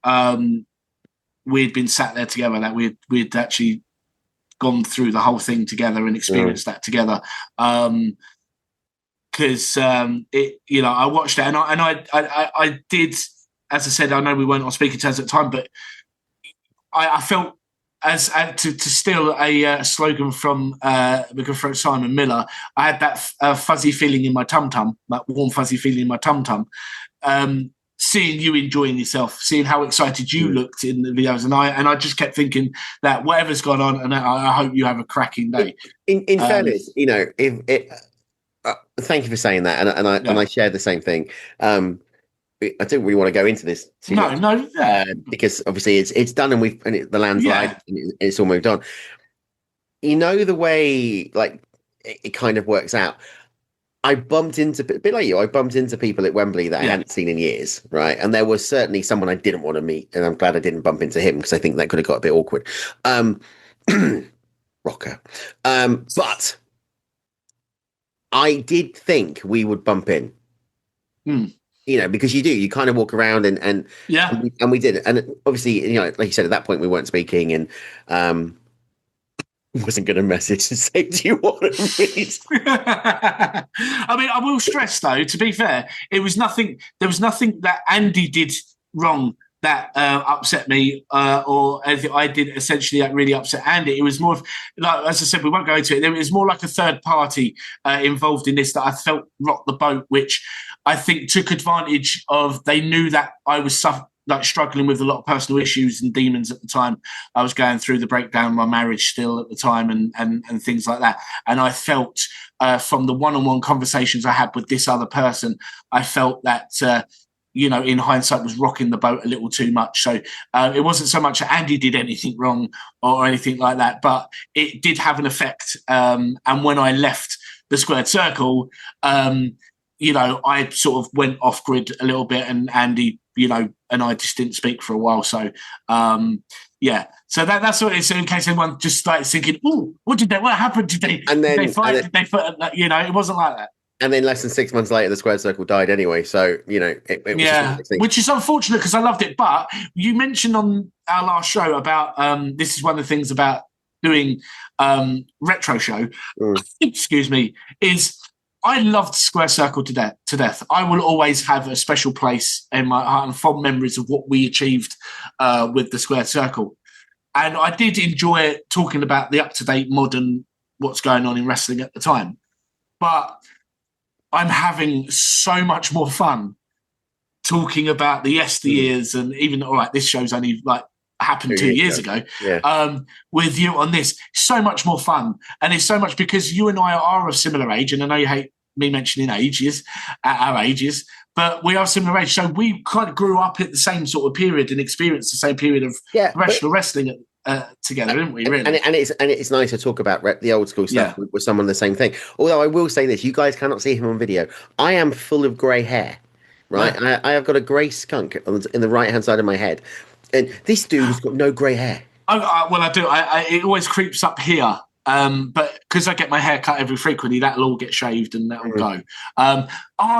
we'd been sat there together, that we'd actually gone through the whole thing together and experienced that together. Because I watched it and I did. As I said, I know we weren't on speaking terms at the time, but I felt to steal a slogan from the good friend Simon Miller. I had that fuzzy feeling in my tum-tum, that warm fuzzy feeling in my tum-tum. Seeing you enjoying yourself, seeing how excited you looked in the videos, and I just kept thinking that whatever's gone on, and I hope you have a cracking day. In fairness, thank you for saying that, and I share the same thing. I don't really want to go into this too much, because obviously it's done and the land's live and it's all moved on. The way like it kind of works out. I bumped into a bit like you. I bumped into people at Wembley that I hadn't seen in years, right? And there was certainly someone I didn't want to meet, and I'm glad I didn't bump into him because I think that could have got a bit awkward. Rocker, but I did think we would bump in. Because you kind of walk around and we did. And obviously, like you said, at that point we weren't speaking and wasn't going to message and say, do you want to meet? I mean, I will stress though, to be fair, there was nothing that Andy did wrong that upset me or anything I did essentially that really upset Andy. It was more of, like, as I said, we won't go into it. It was more like a third party involved in this that I felt rocked the boat, which I think took advantage of. They knew that I was struggling with a lot of personal issues and demons at the time. I was going through the breakdown of my marriage still at the time and things like that. And I felt from the one-on-one conversations I had with this other person, I felt that, in hindsight was rocking the boat a little too much. So it wasn't so much that Andy did anything wrong or anything like that, but it did have an effect. And when I left the squared circle, I sort of went off grid a little bit, and Andy, and I just didn't speak for a while. So, Yeah, so that's what it's in case anyone just started thinking, "Oh, what happened? Did they fight? Did they fight?" You know, it wasn't like that. And then less than 6 months later, the Squared Circle died anyway. So, you know, it was just which is unfortunate because I loved it. But you mentioned on our last show about this is one of the things about doing retro show. Excuse me, is I loved Square Circle to death. I will always have a special place in my heart and fond memories of what we achieved with the Square Circle. And I did enjoy talking about the up-to-date modern what's going on in wrestling at the time. But I'm having so much more fun talking about the yesteryears and even, all right, this show's only like happened 2 years ago. With you on this. So much more fun. And it's so much because you and I are of similar age, and I know you hate me mentioning ages, at our ages, but we are similar age. So we kind of grew up at the same sort of period and experienced the same period of professional wrestling together, didn't we? Really, and it's nice to talk about the old school stuff with someone the same thing. Although I will say this, you guys cannot see him on video. I am full of grey hair, right? Yeah. I have got a grey skunk in the right hand side of my head, and this dude has got no grey hair. Well, I do. It always creeps up here. But because I get my hair cut every frequently, that'll all get shaved and that'll go.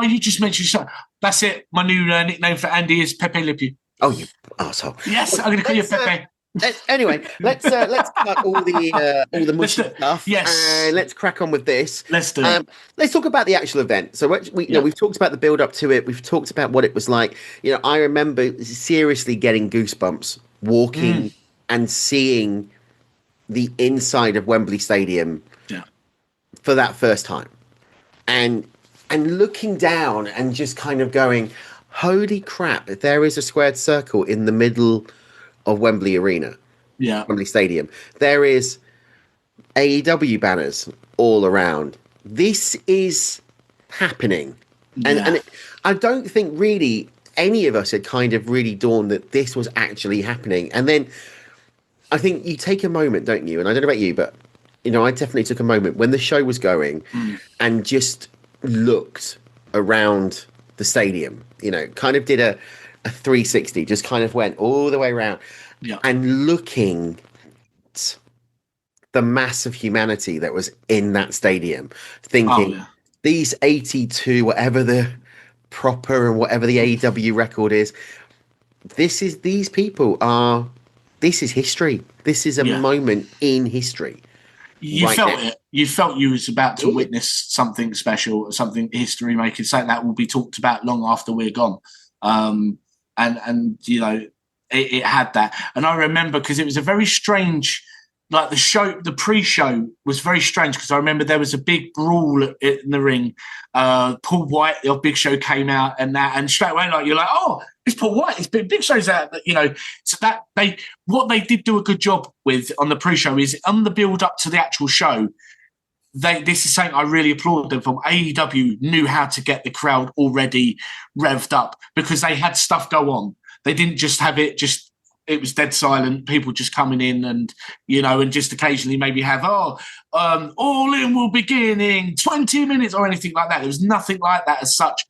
You just mentioned something. That's it. My new nickname for Andy is Pepe Le Pew. Oh, you arsehole. Yes, I'm going to call you Pepe. Anyway, let's cut all the mushy stuff. Yes, and let's crack on with this. Let's do it. Let's talk about the actual event. So we've talked about the build up to it. We've talked about what it was like. You know, I remember seriously getting goosebumps walking and seeing the inside of Wembley Stadium for that first time, and looking down and just kind of going, "Holy crap! There is a squared circle in the middle of Wembley Arena, Wembley Stadium. There is AEW banners all around. This is happening." And I don't think really any of us had kind of really dawned that this was actually happening. And then I think you take a moment, don't you? And I don't know about you, but, you know, I definitely took a moment when the show was going and just looked around the stadium, you know, kind of did a 360, just kind of went all the way around and looking at the mass of humanity that was in that stadium, thinking these 82, whatever the proper and whatever the AEW record is, this is history. This is a moment in history. You felt it. You felt you was about to witness something special, something history making, something that will be talked about long after we're gone. And you know, it had that. And I remember because it was a very strange, like the pre-show was very strange because I remember there was a big brawl in the ring. Paul White of Big Show came out and straight away, like, you're like, oh, it's Paul White. It's Big Show's out, you know. So that what they did do a good job with on the pre-show is on the build up to the actual show. This is something I really applaud them for. AEW knew how to get the crowd already revved up because they had stuff go on. They didn't just have it it was dead silent, people just coming in and, you know, and just occasionally maybe have, All In will begin in 20 minutes or anything like that. There was nothing like that as such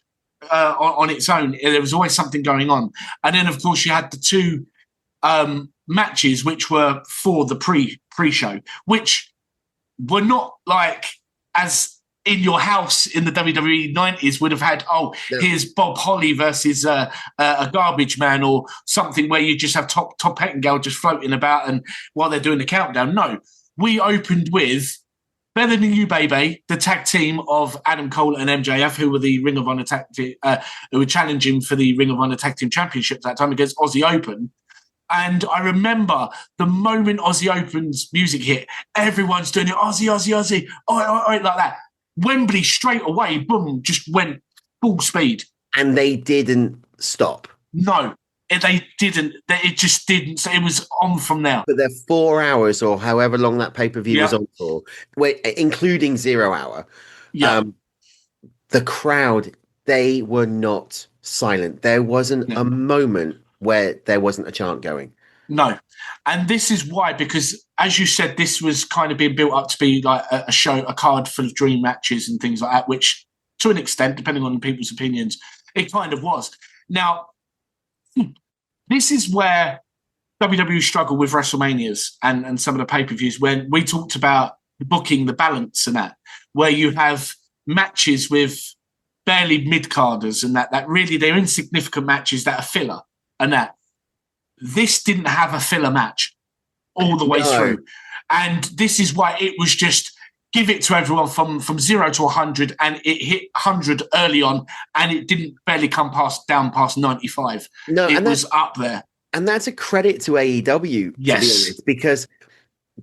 on its own. There was always something going on. And then, of course, you had the two matches which were for the pre-show, which were not like as in your house in the WWE 90s would have had, here's Bob Holly versus a garbage man or something where you just have Top Pettengill just floating about and while they're doing the countdown. No, we opened with Better Than You, Baby, the tag team of Adam Cole and MJF, who were the Ring of Honor who were challenging for the Ring of Honor Tag Team Championships that time against Aussie Open. And I remember the moment Aussie Open's music hit, everyone's doing it, Aussie, Aussie, Aussie, like that. Wembley straight away, boom, just went full speed. And they didn't stop. No, they didn't. It just didn't. So it was on from there. But they're 4 hours or however long that pay-per-view was on for, including 0 hour. Yeah. The crowd, they were not silent. There wasn't a moment where there wasn't a chant going. No. And this is why, because as you said, this was kind of being built up to be like a show, a card full of dream matches and things like that, which to an extent, depending on people's opinions, it kind of was. Now, this is where WWE struggle with WrestleManias and some of the pay-per-views when we talked about booking the balance and that, where you have matches with barely mid-carders and that really they're insignificant matches that are filler and that. This didn't have a filler match all the way through. And this is why it was just give it to everyone from 0 to 100, and it hit 100 early on, and it didn't barely come down past 95. No, it was up there. And that's a credit to AEW, to be honest, because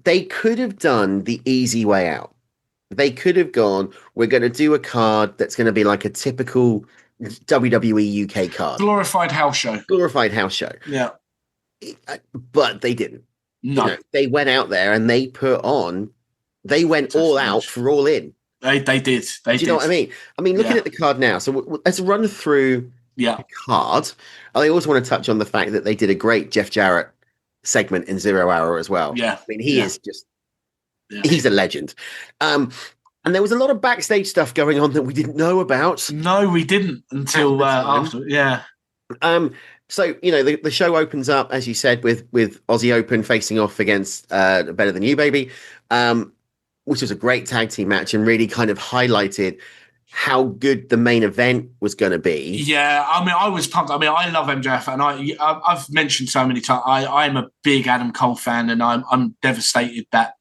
they could have done the easy way out. They could have gone, we're going to do a card that's going to be like a typical WWE UK card. Glorified house show. Yeah. But they didn't. No. You know, they went out there and they went all out for All In. They did. Do you know what I mean? I mean, looking at the card now, so let's run through the card. I also want to touch on the fact that they did a great Jeff Jarrett segment in 0 Hour as well. Yeah. I mean, he is just, he's a legend. And there was a lot of backstage stuff going on that we didn't know about. No, we didn't until after. Yeah. So, you know, the show opens up, as you said, with Aussie Open facing off against Better Than You, Baby, which was a great tag team match and really kind of highlighted how good the main event was going to be. Yeah, I mean, I was pumped. I mean, I love MJF, and I've mentioned so many times, I'm a big Adam Cole fan, and I'm devastated that,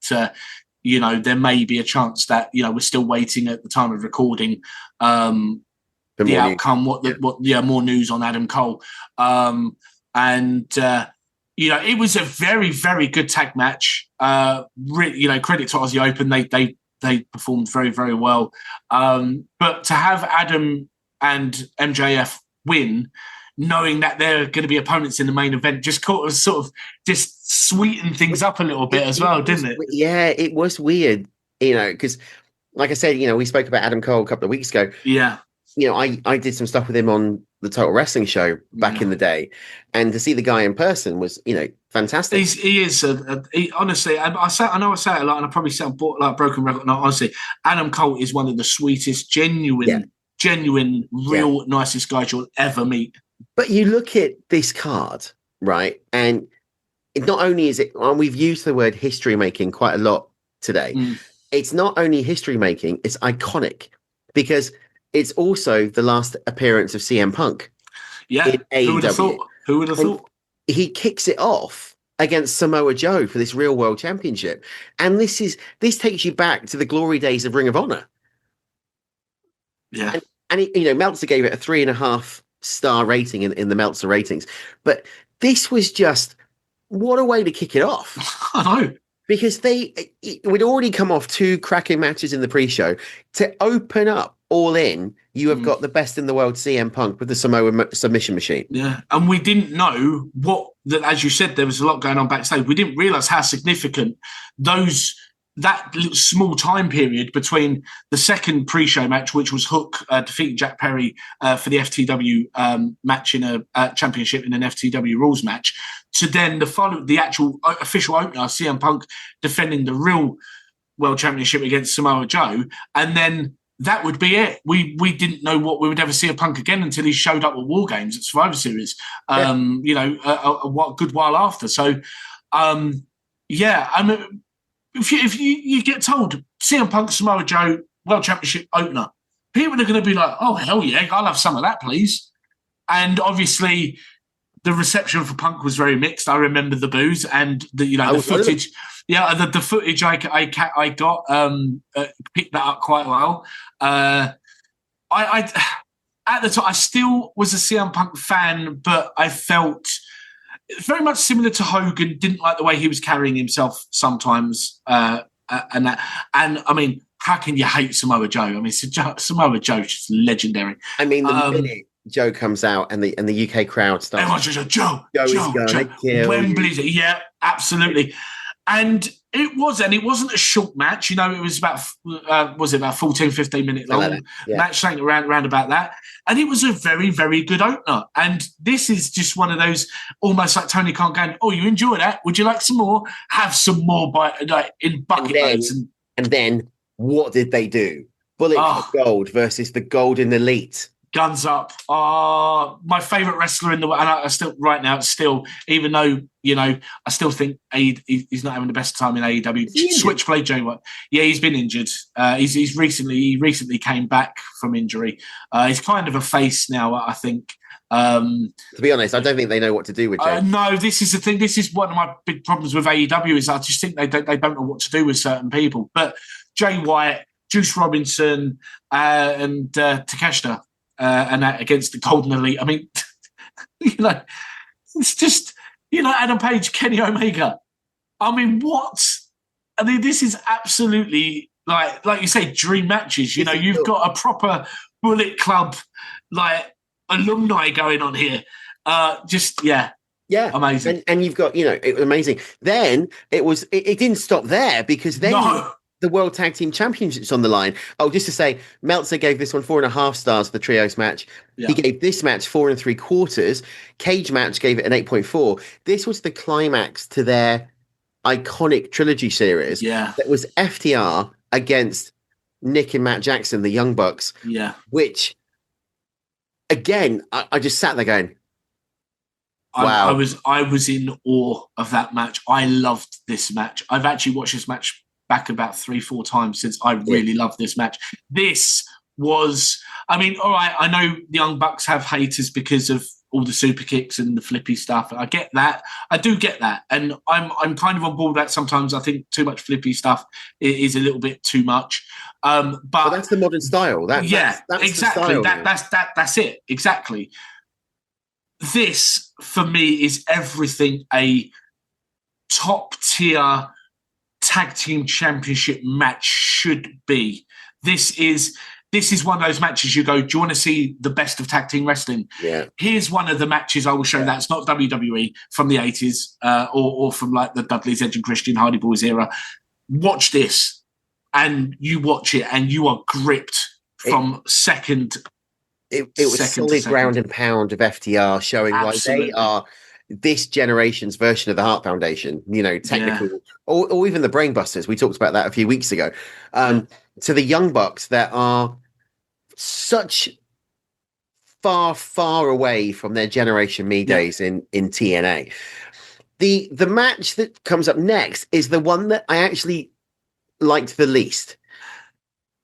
you know, there may be a chance that, you know, we're still waiting at the time of recording the outcome, more news on Adam Cole. You know, it was a very, very good tag match. You know, credit to Aussie Open. They performed very, very well. But to have Adam and MJF win, knowing that they're going to be opponents in the main event, just sort of just sweetened things up a little bit as well, didn't it? Yeah, it was weird, you know, because like I said, you know, we spoke about Adam Cole a couple of weeks ago. Yeah. You know, I did some stuff with him on the Total Wrestling show back in the day, and to see the guy in person was, you know, fantastic. He is honestly. I know I say it a lot, and I probably sound like broken record. No, honestly, Adam Cole is one of the sweetest, genuine, real nicest guys you'll ever meet. But you look at this card, right, and not only is it, and we've used the word history making quite a lot today. It's not only history making; it's iconic because it's also the last appearance of CM Punk. Yeah, in AEW. Who would have thought? He kicks it off against Samoa Joe for this Real World Championship, and this takes you back to the glory days of Ring of Honor. Yeah, and you know, Meltzer gave it a 3.5-star rating in the Meltzer ratings, but this was just what a way to kick it off. I know. Because we'd already come off 2 cracking matches in the pre-show. To open up All In, you have got the best in the world CM Punk with the Samoa submission machine. Yeah, and we didn't know that, as you said, there was a lot going on backstage. We didn't realise how significant that little small time period between the second pre-show match, which was Hook defeating Jack Perry for the FTW match in a championship in an FTW rules match, to then the actual official opener, CM Punk defending the real World Championship against Samoa Joe, and then that would be it. We didn't know what we would ever see of Punk again until he showed up at War Games at Survivor Series. You know, a good while after. So, I mean, if you get told CM Punk, Samoa Joe, World Championship opener, people are going to be like, "Oh hell yeah, I'll have some of that, please." And obviously, the reception for Punk was very mixed. I remember the boos and the footage. Yeah, the footage I got picked that up quite well. I at the time I still was a CM Punk fan, but I felt very much similar to Hogan. Didn't like the way he was carrying himself sometimes, and I mean, how can you hate Samoa Joe? I mean, Samoa Joe's just legendary. I mean, the minute Joe comes out and the UK crowd starts, everyone's just Joe. Wembley, yeah, absolutely. And it wasn't a short match, you know, it was about 14, 15 minute long match, something around about that. And it was a very, very good opener. And this is just one of those almost like Tony Khan going, "Oh, you enjoy that? Would you like some more? Have some more in bucket loads." And then what did they do? Bullet Club Gold versus the Golden Elite. Guns up. My favourite wrestler in the world, and I still, right now, it's still, even though, I still think he's not having the best time in AEW. Switchblade Jay White. Yeah, he's been injured. He recently came back from injury. He's kind of a face now, I think. To be honest, I don't think they know what to do with Jay. No, this is the thing. This is one of my big problems with AEW is I just think they don't know what to do with certain people. But Jay White, Juice Robinson, and Takeshita. And that against the Golden Elite. I mean, it's just, Adam Page, Kenny Omega. I mean, what? I mean, this is absolutely, like you say, dream matches. You've got a proper Bullet Club, alumni going on here. Amazing. And you've got, it was amazing. Then it didn't stop there because then... No. The World Tag Team Championships on the line. Oh, just to say, Meltzer gave this one 4.5 stars for the trios match. Yeah. He gave this match 4 3/4. Cage Match gave it an 8.4. This was the climax to their iconic trilogy series. Yeah. That was FTR against Nick and Matt Jackson, the Young Bucks. Yeah. Which, again, I just sat there going, wow. I was in awe of that match. I loved this match. I've actually watched this match back about 3-4 times since I really loved this match. This was, all right, I know the Young Bucks have haters because of all the super kicks and the flippy stuff. I get that. I do get that. And I'm kind of on board with that sometimes. I think too much flippy stuff is a little bit too much. But that's the modern style. That's exactly. The style, that's it. Exactly. This, for me, is everything a top tier tag team championship match should be. This is one of those matches you go, do you want to see the best of tag team wrestling? Yeah. Here's one of the matches I will show that's not WWE from the 80s or from like the Dudley's Edge and Christian Hardy Boys era. Watch this and you watch it and you are gripped from second. It was solid ground and pound of FTR showing why they are this generation's version of the Hart Foundation, technical, or even the Brainbusters. We talked about that a few weeks ago. To the Young Bucks that are such far, far away from their Generation Me days in TNA. The match that comes up next is the one that I actually liked the least.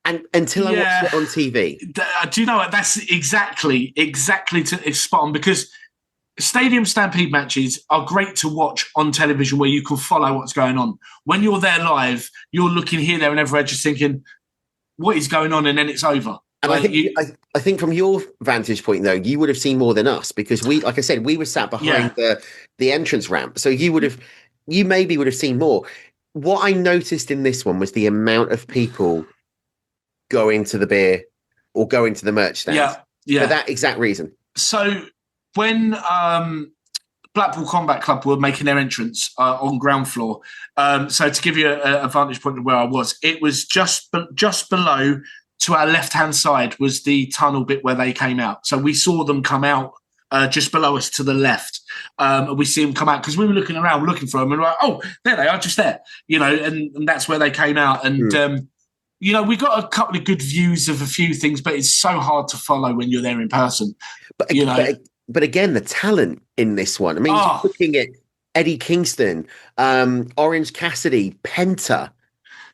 And until I watched it on TV. Do you know what? That's exactly it's spot on, because Stadium Stampede matches are great to watch on television where you can follow what's going on. When you're there live, you're looking here, there, and everywhere, just thinking, what is going on? And then it's over. And I think from your vantage point, though, you would have seen more than us because we were sat behind the entrance ramp. So you maybe would have seen more. What I noticed in this one was the amount of people going to the beer or going to the merch stand. Yeah. For that exact reason. So when Blackpool Combat Club were making their entrance on ground floor, so to give you a vantage point of where I was, it was just below to our left-hand side was the tunnel bit where they came out. So we saw them come out just below us to the left. We see them come out because we were looking around, looking for them, and we're like, oh, there they are, just there. And that's where they came out. And, we got a couple of good views of a few things, but it's so hard to follow when you're there in person. But again, the talent in this one. I mean, you're looking at Eddie Kingston, Orange Cassidy, Penta,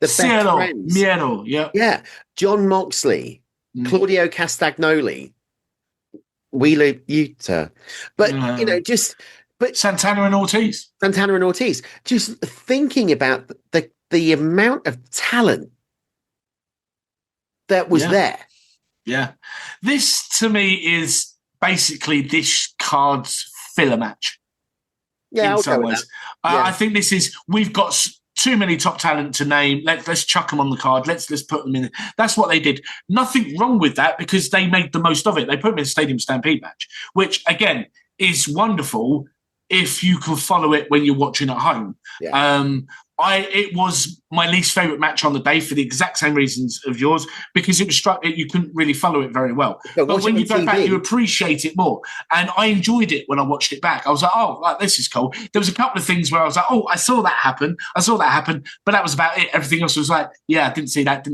the Cielo, Best Friends. Miedo, yeah. John Moxley, Claudio Castagnoli, Wheeler Yuta. But, Santana and Ortiz. Just thinking about the amount of talent that was there. Yeah. This, to me, is basically this card's filler match. Yeah, in some ways. I think this is, we've got too many top talent to name. Let's chuck them on the card. Let's put them in. That's what they did. Nothing wrong with that because they made the most of it. They put them in a Stadium Stampede match, which again is wonderful if you can follow it when you're watching at home. Yeah. It was my least favourite match on the day for the exact same reasons of yours, because it was you couldn't really follow it very well. But when you go back, you appreciate it more. And I enjoyed it when I watched it back. I was like, oh, right, this is cool. There was a couple of things where I was like, oh, I saw that happen. But that was about it. Everything else was like, yeah, didn't see that.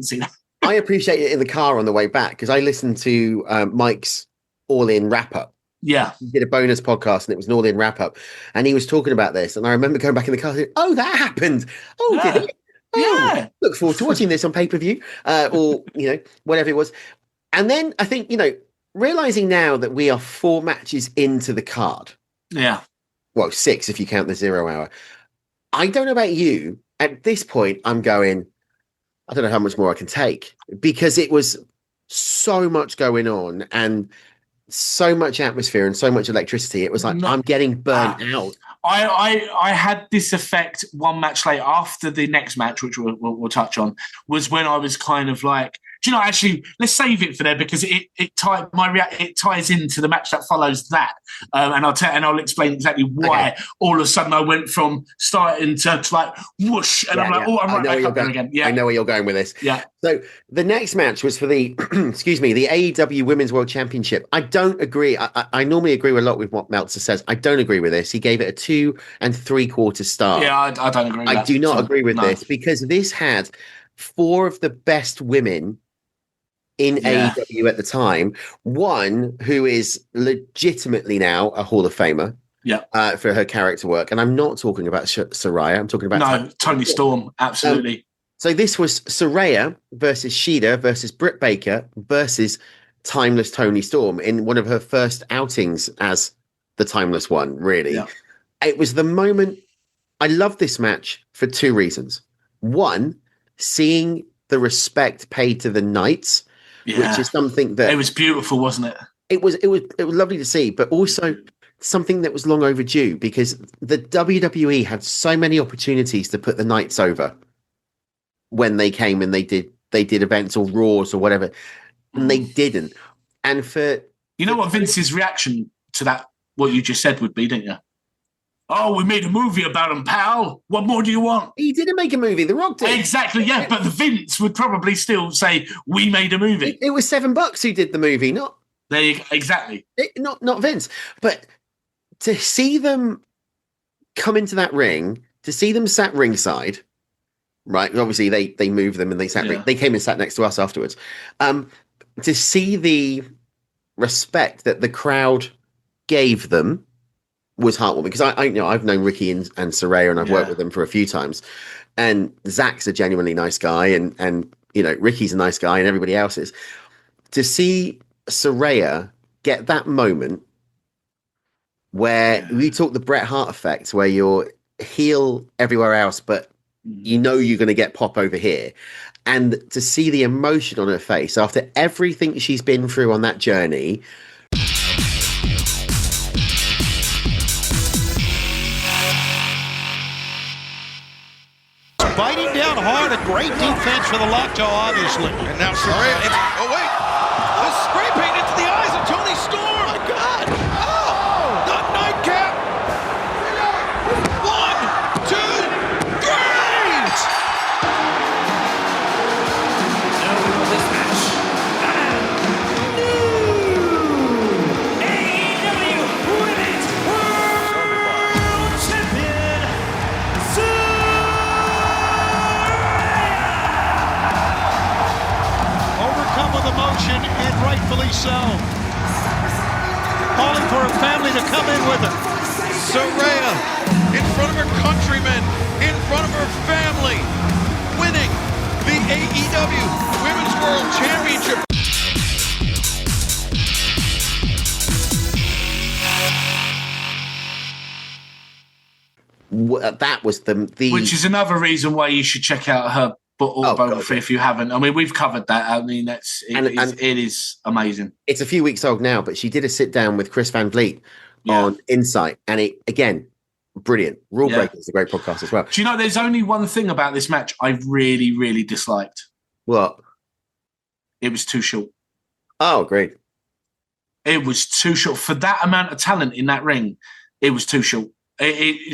I appreciate it in the car on the way back because I listened to Mike's All In wrap up. Yeah. He did a bonus podcast and it was an All In wrap up. And he was talking about this. And I remember going back in the car saying, oh, that happened. Oh, did it? Oh, yeah. Look forward to watching this on pay-per-view or, whatever it was. And then I think, realizing now that we are 4 matches into the card. Yeah. Well, 6 if you count the 0 hour. I don't know about you. At this point, I'm going, I don't know how much more I can take because it was so much going on and so much atmosphere and so much electricity. It was like, I'm getting burnt out. I had this effect one match later after the next match, which we'll touch on, was when I was kind of like, do you know, actually, let's save it for there because it ties into the match that follows that, and I'll explain exactly why all of a sudden I went from starting to like whoosh, and I'm like, oh, I'm right back up there again. Yeah, I know where you're going with this. Yeah. So the next match was for the, the AEW Women's World Championship. I don't agree. I normally agree a lot with what Meltzer says. I don't agree with this. He gave it a 2 3/4 star. Yeah, I don't agree with that. I do not agree with this because this had 4 of the best women in AEW at the time. One who is legitimately now a Hall of Famer for her character work. And I'm not talking about Saraya. I'm talking about Toni Storm. Absolutely. So this was Saraya versus Shida versus Britt Baker versus Timeless Toni Storm in one of her first outings as the Timeless One, really. Yeah. It was the moment. I love this match for 2 reasons. One, seeing the respect paid to the Knights, which is something that... It was beautiful, wasn't it? It was lovely to see, but also something that was long overdue because the WWE had so many opportunities to put the Knights over when they came and they did events or Raws or whatever, and they didn't. And for... You know what Vince's reaction to that, what you just said would be, didn't you? Oh, we made a movie about him, pal. What more do you want? He didn't make a movie. The Rock did. Exactly, yeah. But Vince would probably still say, we made a movie. It was $7 who did the movie, not... There you go. Exactly. Not Vince. But to see them come into that ring, to see them sat ringside, right? Obviously, they moved them and they sat. They came and sat next to us afterwards. To see the respect that the crowd gave them was heartwarming because I've known Ricky and Saraya and I've worked with them for a few times, and Zach's a genuinely nice guy and Ricky's a nice guy and everybody else is. To see Saraya get that moment where we talk the Bret Hart effect, where you're heel everywhere else, but you're going to get pop over here, and to see the emotion on her face after everything she's been through on that journey. Biting down hard, a great defense for the lockjaw, obviously. And now Saraya, the spray paint into the eyes of Toni Storm. Oh my God! Oh, the nightcap. 1, 2, 3. Now this match. AEW Women's World Champion. Overcome with emotion, and rightfully so. Calling for her family to come in with her. Saraya, in front of her countrymen, in front of her family, winning the AEW Women's World Championship. That was the which is another reason why you should check out her autobiography if you haven't. I mean, we've covered that. I mean, it is amazing. It's a few weeks old now, but she did a sit down with Chris Van Vliet on Insight, and it again, brilliant. Rule Breaker is a great podcast as well. Do you know? There's only one thing about this match I really, really disliked. What? It was too short. Oh, great! It was too short for that amount of talent in that ring. It was too short.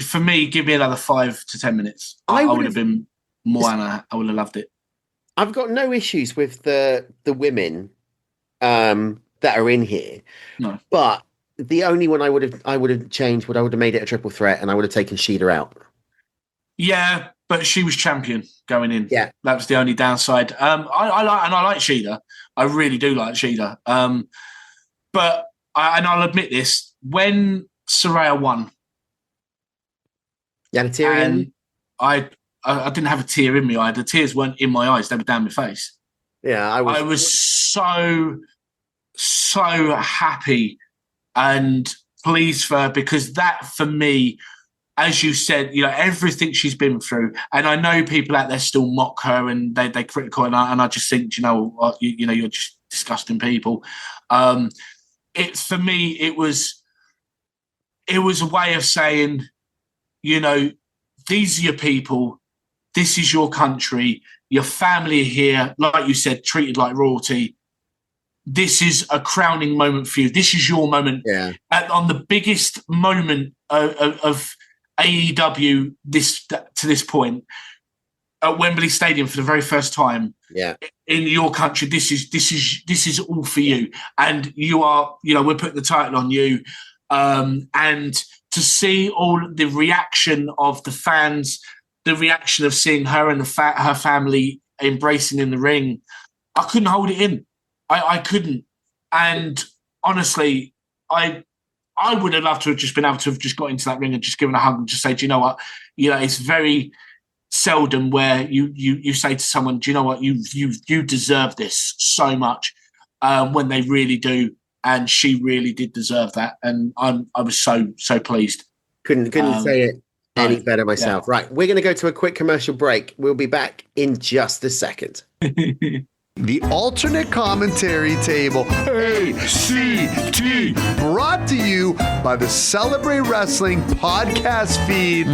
For me, give me another 5 to 10 minutes. I would have been more. I would have loved it. I've got no issues with the women that are in here. No, but the only one I would have changed would I would have made it a triple threat, and I would have taken Shida out. Yeah, but she was champion going in. Yeah, that was the only downside. I like Shida. I really do like Shida. But and I'll admit this, when Saraya won, you had a tear in? I didn't have a tear in me. The tears weren't in my eyes; they were down my face. Yeah, I was so happy and pleased for her, because that, for me, as you said, everything she's been through, and I know people out there still mock her and they critical, and I just think, you're just disgusting people. For me, it was a way of saying, these are your people, this is your country, your family are here, like you said, treated like royalty. This is a crowning moment for you. This is your moment. Yeah. On the biggest moment of AEW to this point, at Wembley Stadium for the very first time. Yeah. In your country, this is all for you, and you are. We're putting the title on you, and to see all the reaction of the fans, the reaction of seeing her and her family embracing in the ring, I couldn't hold it in. I couldn't. And honestly, I would have loved to have just been able to have just got into that ring and just given a hug and just say, do you know what? It's very seldom where you say to someone, do you know what? You deserve this so much, when they really do. And she really did deserve that. And I was so pleased. Couldn't say it any better myself. Yeah. Right. We're going to go to a quick commercial break. We'll be back in just a second. The alternate commentary table, ACT, brought to you by the Celebrate Wrestling podcast feed.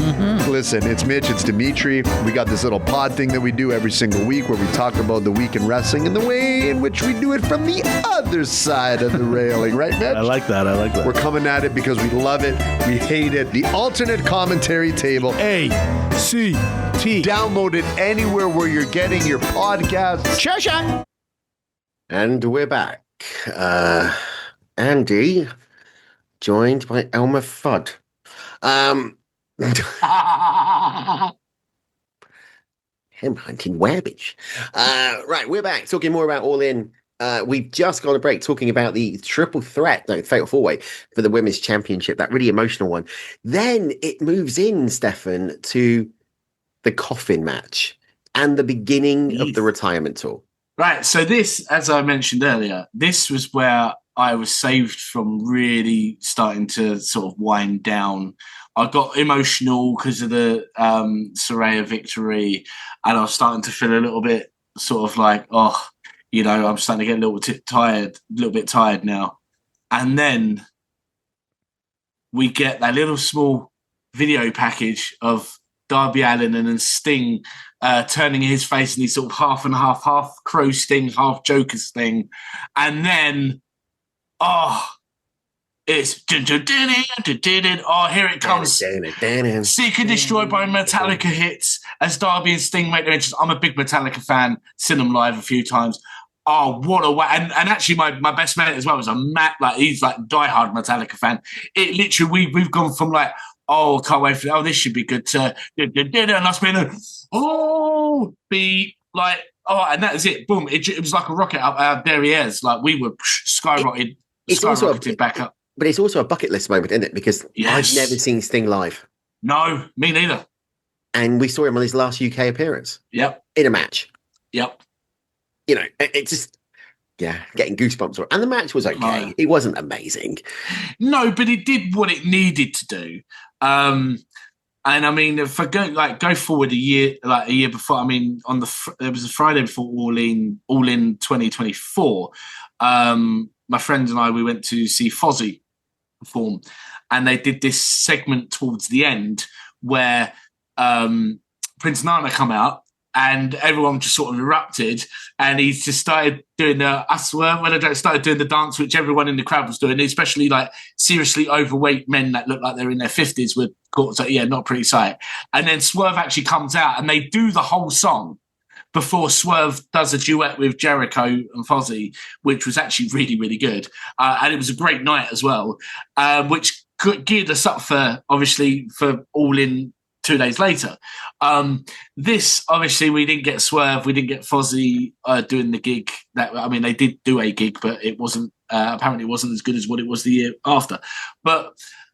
Listen, it's Mitch, it's Dimitri. We got this little pod thing that we do every single week where we talk about the week in wrestling and the way in which we do it from the other side of the railing. Right, Mitch? I like that. We're coming at it because we love it. We hate it. The alternate commentary table, ACT. Download it anywhere where you're getting your podcasts. Sure. And we're back. Andy, joined by Elmer Fudd. Him hunting webbage. Right, we're back talking more about All In. We've just gone a break talking about the fatal 4-way for the Women's Championship, that really emotional one. Then it moves in, Stefan, to the Coffin Match and the beginning of the retirement tour. Right. So this, as I mentioned earlier, this was where I was saved from really starting to sort of wind down. I got emotional because of the Saraya victory, and I was starting to feel a little bit sort of like, I'm starting to get a little bit tired now. And then we get that little small video package of Darby Allin and then Sting turning his face in his sort of half and half Crow Sting, half Joker Sting. And then, it's here it comes. Seek and Destroy by Metallica hits as Darby and Sting make their entrance. I'm a big Metallica fan, seen them live a few times. Oh, what a way. And actually my best mate as well is he's like diehard Metallica fan. It literally, we've gone from like, can't wait for this should be good to and us being and that is it. Boom. It was like a rocket up there he is. Like we were skyrocketed back up. But it's also a bucket list moment, isn't it? Because I've never seen Sting live. No, me neither. And we saw him on his last UK appearance. Yep. In a match. Yep. It's just, getting goosebumps. And the match was okay. It wasn't amazing. No, but it did what it needed to do. And I mean, if I go forward a year before, I mean, there was a Friday before All In 2024. My friends and I, we went to see Fozzy perform, and they did this segment towards the end where Prince Nana come out. And everyone just sort of erupted, and he just started doing started doing the dance, which everyone in the crowd was doing, especially like seriously overweight men that look like they're in their 50s with caught. So not a pretty sight. And then Swerve actually comes out, and they do the whole song before Swerve does a duet with Jericho and Fozzy, which was actually really, really good. And it was a great night as well, which geared us up for All In 2 days later. This, obviously, we didn't get Swerve, we didn't get Fozzy doing the gig. They did do a gig, but it wasn't, apparently it wasn't as good as what it was the year after. But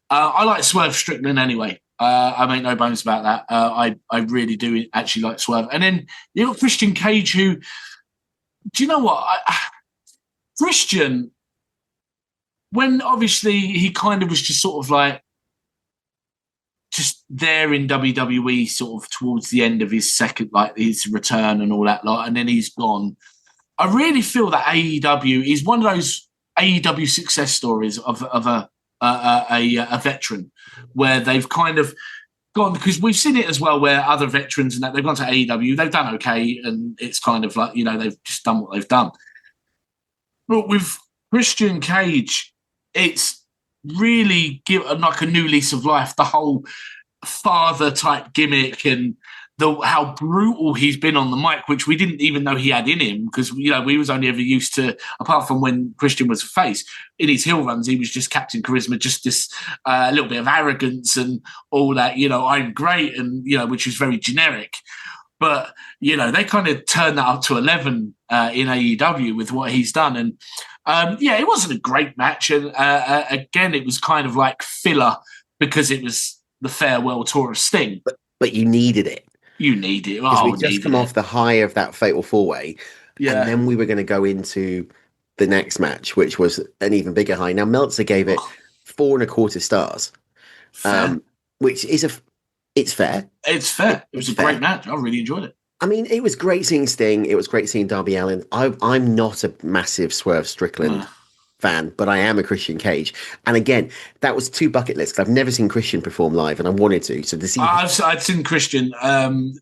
I like Swerve Strickland anyway. I make no bones about that. I really do actually like Swerve. And then you got Christian Cage, who, do you know what? Christian, when obviously he kind of was just sort of like, just there in WWE sort of towards the end of his second, like his return and all that lot, and then he's gone. I really feel that AEW is one of those AEW success stories of a veteran, where they've kind of gone, because we've seen it as well where other veterans and that they've gone to AEW, they've done okay, and it's kind of like, they've just done what they've done. But with Christian Cage, it's really given like a new lease of life. The whole father type gimmick and how brutal he's been on the mic, which we didn't even know he had in him, because we was only ever used to, apart from when Christian was a face, in his heel runs he was just Captain Charisma, just this little bit of arrogance and all that, I'm great, and which is very generic. But they kind of turned that up to 11 in AEW with what he's done, and it wasn't a great match, and again it was kind of like filler because it was the farewell tour of Sting. But you needed it. You need it. We just come off the high of that fatal 4-way, and then we were going to go into the next match, which was an even bigger high. Now Meltzer gave it 4.25 stars, which is it's fair. It's fair. It was a great match. I really enjoyed it. I mean, it was great seeing Sting. It was great seeing Darby Allin. I'm not a massive Swerve Strickland fan, but I am a Christian Cage. And again, that was 2 bucket lists. I've never seen Christian perform live, and I wanted to. So to see, I'd seen Christian.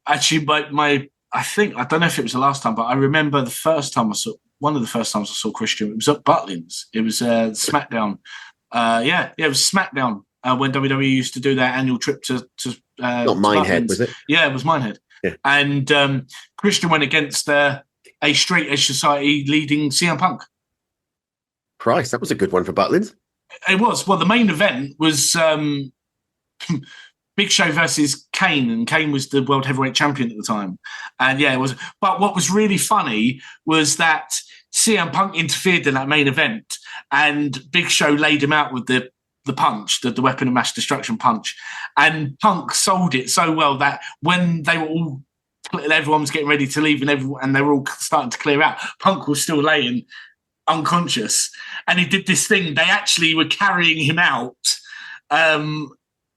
Actually, I think, I don't know if it was the last time, but I remember the first time one of the first times I saw Christian. It was at Butlins. It was SmackDown. It was SmackDown when WWE used to do their annual trip to not Minehead, was it? Yeah, it was Minehead. Yeah. And Christian went against a straight edge society leading CM Punk. Christ, that was a good one for Butlins. It was. Well, the main event was Big Show versus Kane, and Kane was the World Heavyweight Champion at the time. And it was. But what was really funny was that CM Punk interfered in that main event, and Big Show laid him out with the punch, the weapon of mass destruction punch. And Punk sold it so well that when they were all, everyone was getting ready to leave and they were all starting to clear out, Punk was still laying unconscious, and he did this thing. They actually were carrying him out,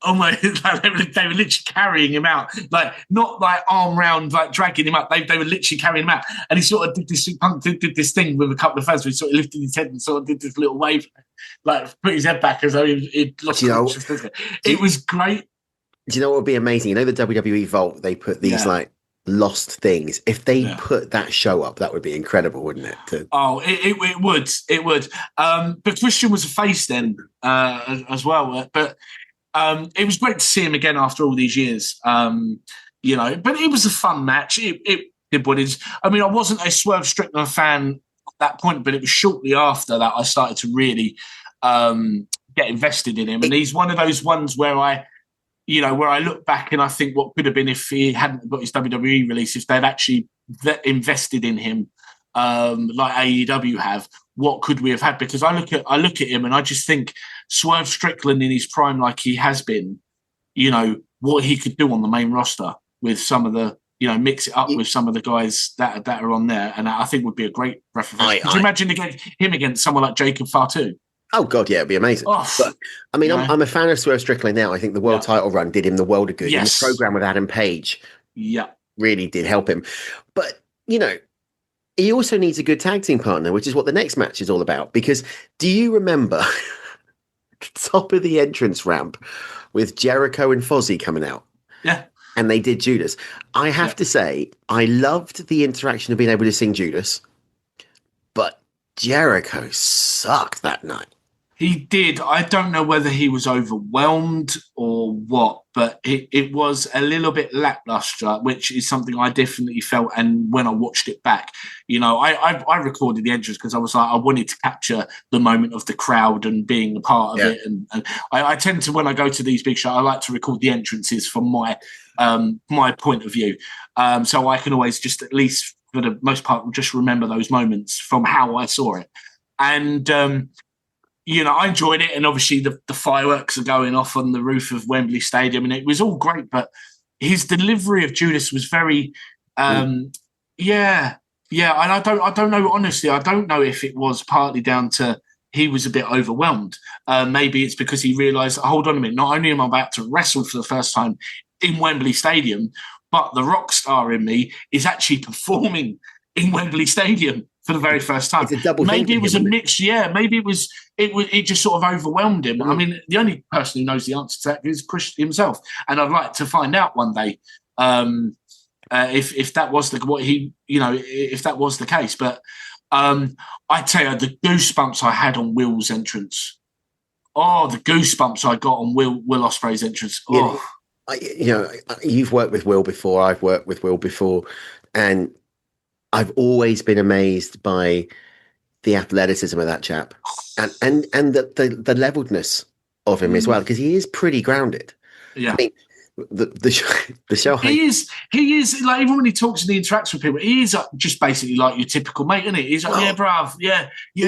almost like they were literally carrying him out, like not like arm round, like dragging him up. They were literally carrying him out, and he sort of did this. Punk did this thing with a couple of fans where he sort of lifted his head and sort of did this little wave, like put his head back as though he'd lost consciousness. It was great. Do you know what would be amazing? The WWE Vault, they put these like lost things. If they put that show up, that would be incredible, wouldn't it? It would. But Christian was a face then as well. But it was great to see him again after all these years. But it was a fun match. It did what it is. I mean, I wasn't a Swerve Strickland fan at that point, but it was shortly after that I started to really get invested in him. And he's one of those ones where I look back and I think what could have been if he hadn't got his WWE release, if they'd actually invested in him like AEW have, what could we have had? Because I look at him and I just think Swerve Strickland in his prime, like he has been, what he could do on the main roster with some of the, mix it up with some of the guys that are on there, and I think would be a great reference. Could you imagine him against someone like Jacob Fatu? Oh God, yeah, it'd be amazing. But I mean, I'm a fan of Swerve Strickland now. I think the world title run did him the world of good. Yes. And the program with Adam Page, really did help him. But he also needs a good tag team partner, which is what the next match is all about. Because do you remember the top of the entrance ramp with Jericho and Fozzy coming out? Yeah. And they did Judas. I have to say, I loved the interaction of being able to sing Judas, but Jericho sucked that night. He did. I don't know whether he was overwhelmed or what, but it was a little bit lackluster, which is something I definitely felt. And when I watched it back, I recorded the entrance because I was like, I wanted to capture the moment of the crowd and being a part of it. And I tend to, when I go to these big shows, I like to record the entrances from my point of view. So I can always just, at least for the most part, just remember those moments from how I saw it. And, I enjoyed it, and obviously the fireworks are going off on the roof of Wembley Stadium, and it was all great. But his delivery of Judas was very, And I don't know. Honestly, I don't know if it was partly down to he was a bit overwhelmed. Maybe it's because he realised, hold on a minute, not only am I about to wrestle for the first time in Wembley Stadium, but the rock star in me is actually performing in Wembley Stadium for the very first time. It's a double maybe it was him, a mix. Yeah, maybe it just sort of overwhelmed him. I mean, the only person who knows the answer to that is Chris himself, and I'd like to find out one day if that was if that was the case. But I tell you, the goosebumps I had on Will's entrance. Oh, the goosebumps I got on Will Ospreay's entrance. Oh. You've worked with Will before. I've worked with Will before, and I've always been amazed by the athleticism of that chap, and the leveledness of him as well, because he is pretty grounded. Yeah, I mean, the show. He is like, even when he talks and he interacts with people, he is just basically like your typical mate, isn't he? He's like, yeah, bruv, yeah, he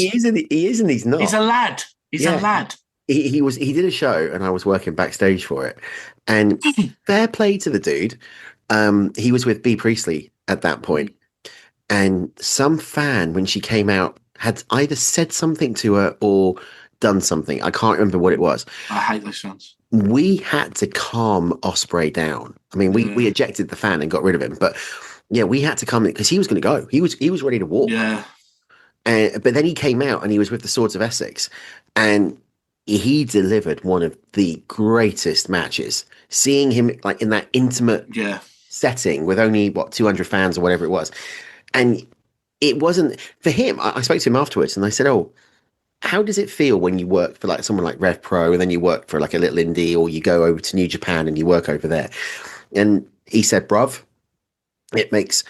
is, and he's not. He's a lad. He's a lad. He did a show, and I was working backstage for it, and fair play to the dude. He was with B. Priestley at that point, and some fan, when she came out, had either said something to her or done something. I can't remember what it was. I hate those fans. We had to calm Ospreay down. I mean, we ejected the fan and got rid of him, but yeah, we had to calm it because he was going to go. He was ready to walk. Yeah. But then he came out and he was with the Swords of Essex, and he delivered one of the greatest matches. Seeing him like in that intimate setting with only 200 fans or whatever it was, and it wasn't for him. I spoke to him afterwards, and I said, "Oh, how does it feel when you work for like someone like Rev Pro, and then you work for like a little indie, or you go over to New Japan and you work over there?" And he said, "Bruv, it makes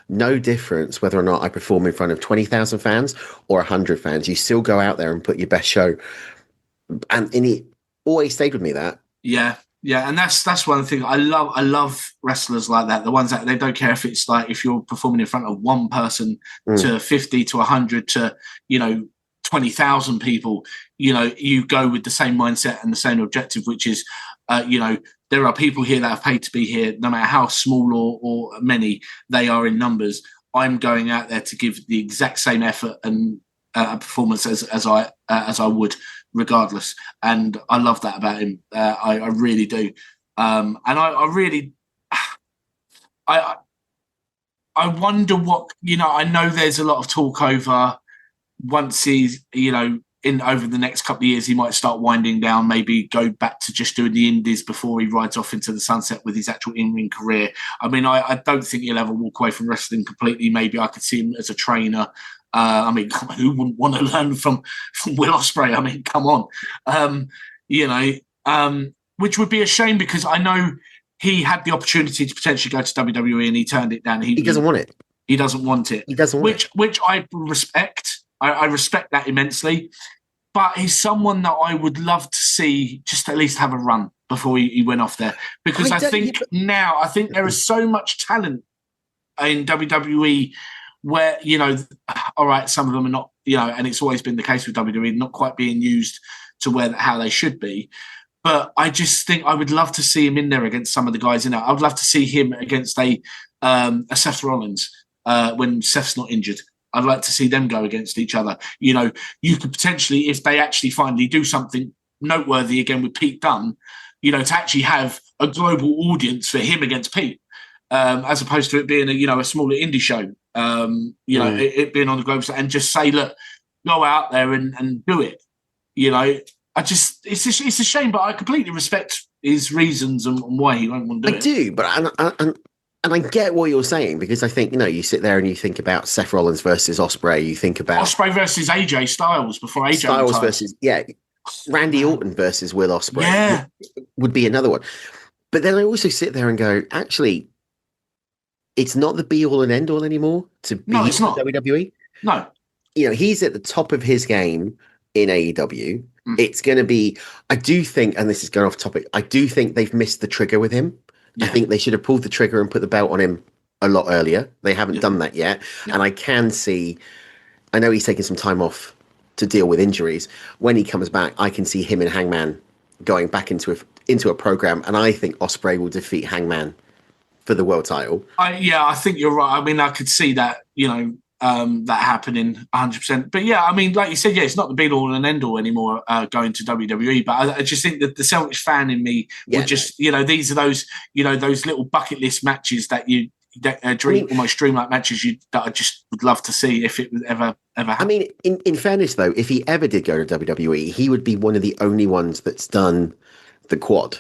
no difference whether or not I perform in front of 20,000 fans or 100 fans. You still go out there and put your best show." And he always stayed with me that. Yeah. Yeah, and that's one thing I love wrestlers like that. The ones that they don't care if it's like if you're performing in front of one person to 50 to 100 to 20,000 people. You go with the same mindset and the same objective, which is there are people here that have paid to be here, no matter how small or many they are in numbers. I'm going out there to give the exact same effort and performance as I would, regardless. And I love that about him. I really do. And I really, I wonder what, I know there's a lot of talk over once he's, over the next couple of years, he might start winding down, maybe go back to just doing the indies before he rides off into the sunset with his actual in-ring career. I mean, I don't think he'll ever walk away from wrestling completely. Maybe I could see him as a trainer. I mean, who wouldn't want to learn from Will Ospreay? I mean, come on. Which would be a shame because I know he had the opportunity to potentially go to WWE and he turned it down. He doesn't want it. He doesn't want it. He doesn't want it. Which I respect. I respect that immensely. But he's someone that I would love to see just at least have a run before he went off there. Because I think there is so much talent in WWE where, all right, some of them are not, and it's always been the case with WWE, not quite being used to how they should be. But I just think I would love to see him in there against some of the guys in there. I would love to see him against a Seth Rollins when Seth's not injured. I'd like to see them go against each other. You could potentially, if they actually finally do something noteworthy again with Pete Dunne, to actually have a global audience for him against Pete, as opposed to it being a smaller indie show. It being on the global stage and just say, look, go out there and do it. It's a shame, but I completely respect his reasons and why he won't want to do it. I do, but And I get what you're saying, because I think, you sit there and you think about Seth Rollins versus Ospreay. You think about Ospreay versus AJ Styles before AJ Styles retired. versus Randy Orton versus Will Ospreay would be another one. But then I also sit there and go, actually, it's not the be all and end all anymore to be it's not. WWE. No, he's at the top of his game in AEW. It's going to be, I do think, and this is going off topic, I do think they've missed the trigger with him. I think they should have pulled the trigger and put the belt on him a lot earlier. They haven't done that yet. And I can see, I know he's taken some time off to deal with injuries. When he comes back, I can see him and Hangman going back into a program. And I think Ospreay will defeat Hangman for the world title. I think you're right. I mean, I could see that, that happening 100%. But yeah, I mean, like you said, it's not the be all and end all anymore going to WWE. But I just think that the selfish fan in me would just, these are those, those little bucket list matches that almost dreamlike matches that I just would love to see if it would ever happen. I mean, in fairness though, if he ever did go to WWE, he would be one of the only ones that's done the quad.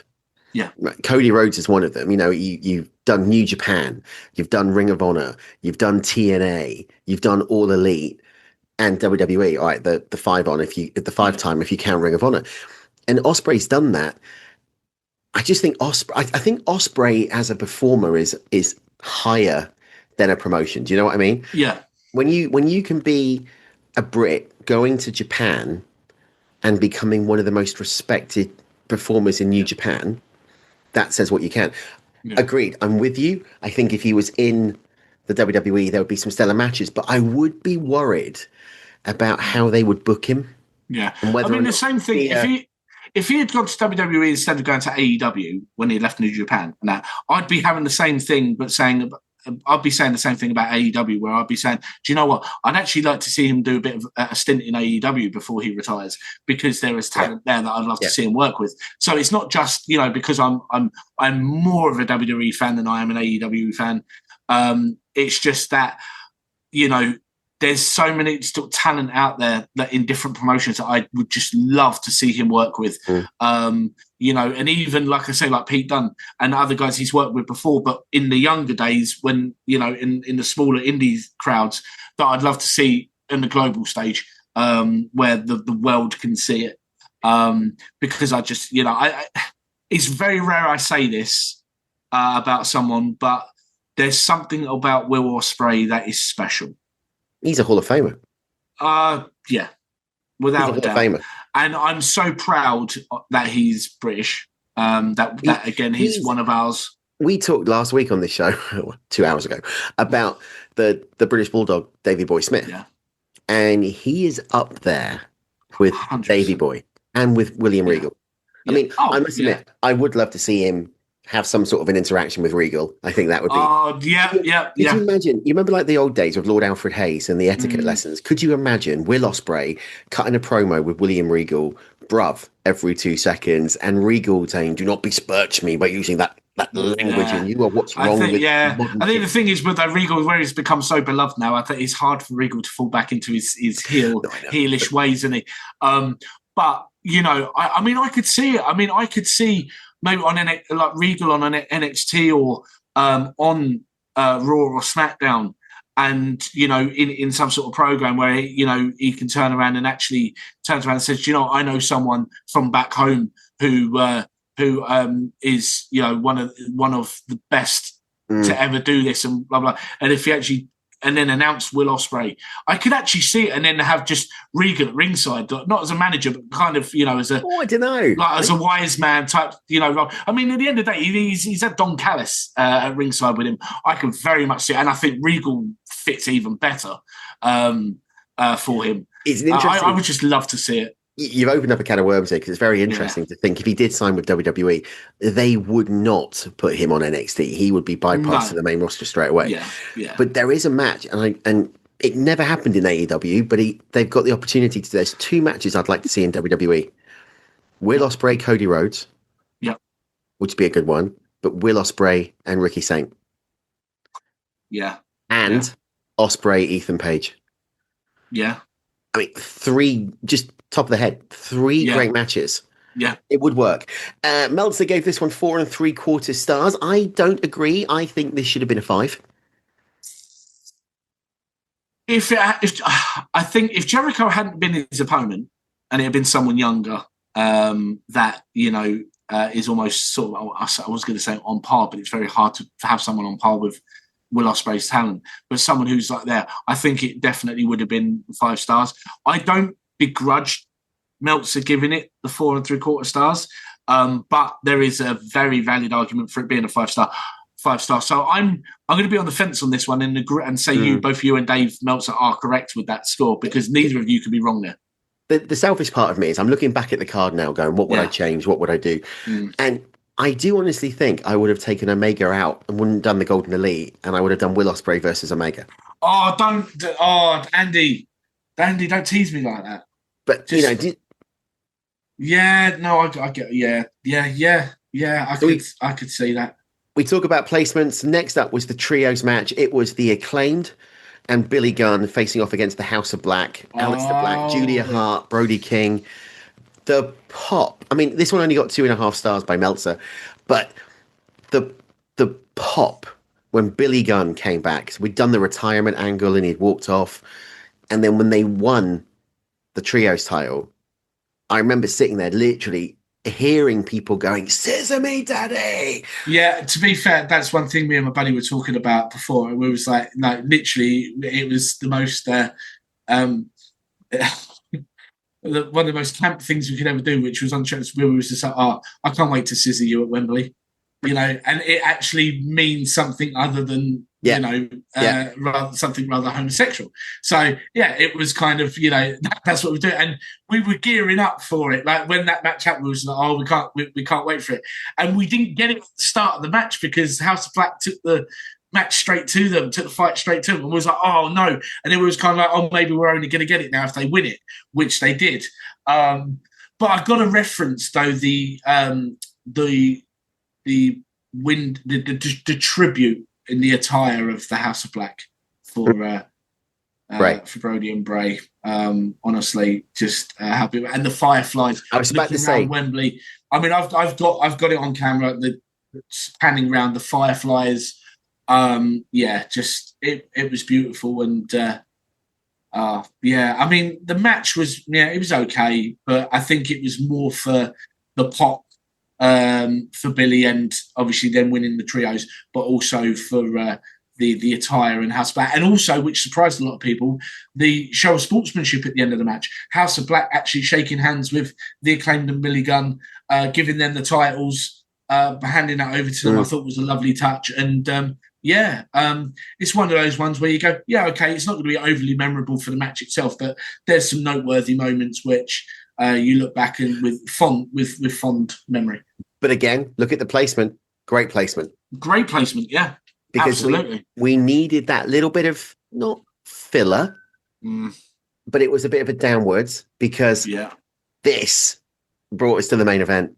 Yeah, Cody Rhodes is one of them. You've done New Japan, you've done Ring of Honor, you've done TNA, you've done All Elite, and WWE. All right, the 5 if you count Ring of Honor, and Ospreay's done that. I just think I think Ospreay as a performer is higher than a promotion. Do you know what I mean? Yeah. When you can be a Brit going to Japan and becoming one of the most respected performers in New Japan, that says what you can. Yeah. Agreed. I'm with you. I think if he was in the WWE, there would be some stellar matches, but I would be worried about how they would book him. Yeah. The same thing. If he had gone to WWE instead of going to AEW when he left New Japan, I'd be having the same thing, but I'd be saying the same thing about AEW, where I'd be saying, do you know what? I'd actually like to see him do a bit of a stint in AEW before he retires, because there is talent there that I'd love to see him work with. So it's not just, because I'm more of a WWE fan than I am an AEW fan. It's just that, there's so many still talent out there that in different promotions that I would just love to see him work with. And even like I say, like Pete Dunne and other guys he's worked with before, but in the younger days when, in the smaller indie crowds, that I'd love to see in the global stage, where the world can see it. Because I just, it's very rare I say this about someone, but there's something about Will Ospreay that is special. He's a Hall of Famer. Yeah, without a doubt. Famer. And I'm so proud that he's British. That again, he's one of ours. We talked last week on this show, 2 hours ago, about the British Bulldog, Davey Boy Smith. Yeah. And he is up there with 100%. Davey Boy and with William Regal. I mean, I must admit, I would love to see him have some sort of an interaction with Regal. I think that would be. Could you imagine? You remember like the old days with Lord Alfred Hayes and the etiquette lessons? Could you imagine Will Ospreay cutting a promo with William Regal, bruv, every 2 seconds, and Regal saying, "Do not besmirch me by using that language," and you are what's wrong with. I think the thing is with Regal, where he's become so beloved now, I think it's hard for Regal to fall back into his heelish ways, isn't he? But I could see it. I could see. Maybe on like Regal on an NXT or on Raw or SmackDown, and in some sort of program where he can turn around and actually turns around and says, I know someone from back home who is one of the best to ever do this, and blah blah. And if he actually and then announce Will Ospreay, I could actually see it, and then have just Regal at ringside, not as a manager, but kind of as a I don't know, like as a wise man type. At the end of the day, he's had Don Callis at ringside with him. I can very much see it, and I think Regal fits even better for him. It's an interesting. I would just love to see it. You've opened up a can of worms here, because it's very interesting to think if he did sign with WWE, they would not put him on NXT. He would be bypassed to the main roster straight away. Yeah. But there is a match, and it never happened in AEW, but they've got the opportunity to. There's 2 matches I'd like to see in WWE: Will Ospreay, Cody Rhodes, which would be a good one, but Will Ospreay and Ricky Saint, and Ospreay, Ethan Page, 3 just top of the head, 3 great matches. Yeah. It would work. Meltzer gave this one 4 3/4 stars. I don't agree. I think this should have been a 5. I think if Jericho hadn't been his opponent and it had been someone younger, that is almost sort of, I was going to say on par, but it's very hard to have someone on par with Will Ospreay's talent. But someone who's like there, I think it definitely would have been 5 stars. I don't begrudge Meltzer giving it the 4 3/4 stars, but there is a very valid argument for it being a 5-star. 5-star. So I'm going to be on the fence on this one and say both you and Dave Meltzer are correct with that score, because neither of you could be wrong there. The selfish part of me is I'm looking back at the card now going, what would I change? What would I do? And I do honestly think I would have taken Omega out and wouldn't have done the Golden Elite, and I would have done Will Ospreay versus Omega. Andy, don't tease me like that. But, just, I get, I could see that. We talk about placements. Next up was the trios match. It was the Acclaimed and Billy Gunn facing off against the House of Black, Aleister Black, Julia Hart, Brody King. The pop. I mean, this one only got 2.5 stars by Meltzer, but the pop when Billy Gunn came back. So we'd done the retirement angle and he'd walked off. And then when they won the trios title, I remember sitting there literally hearing people going, "Sesame Daddy!" Yeah, to be fair, that's one thing me and my buddy were talking about before. And we was like, no, literally, it was the most one of the most camp things we could ever do, which was on church. We was just like, I can't wait to scissor you at Wembley, and it actually means something other than something rather homosexual. So yeah, it was kind of that's what we do, and we were gearing up for it. Like when that match happened, we was like, we can't wait for it, and we didn't get it at the start of the match because House of Black took the match straight to them, took the fight straight to them, and we was like, oh no, and it was kind of like, maybe we're only going to get it now if they win it, which they did. But I got a reference though the tribute in the attire of the House of Black for Brody and Bray. Honestly, just happy, and the fireflies. I was about to say Wembley. I mean, I've got it on camera. The panning around the fireflies. Just it was beautiful, and I mean, the match was it was okay, but I think it was more for the pop. For Billy and obviously them winning the trios, but also for the attire and House of Black, and also, which surprised a lot of people, the show of sportsmanship at the end of the match. House of Black actually shaking hands with the Acclaimed and Billy Gunn, giving them the titles, handing that over to them. I thought was a lovely touch, and it's one of those ones where you go, okay, it's not going to be overly memorable for the match itself, but there's some noteworthy moments which you look back and with fond memory. But again, look at the placement. Great placement. Great placement, yeah. Because absolutely. We needed that little bit of, not filler, but it was a bit of a downwards because this brought us to the main event.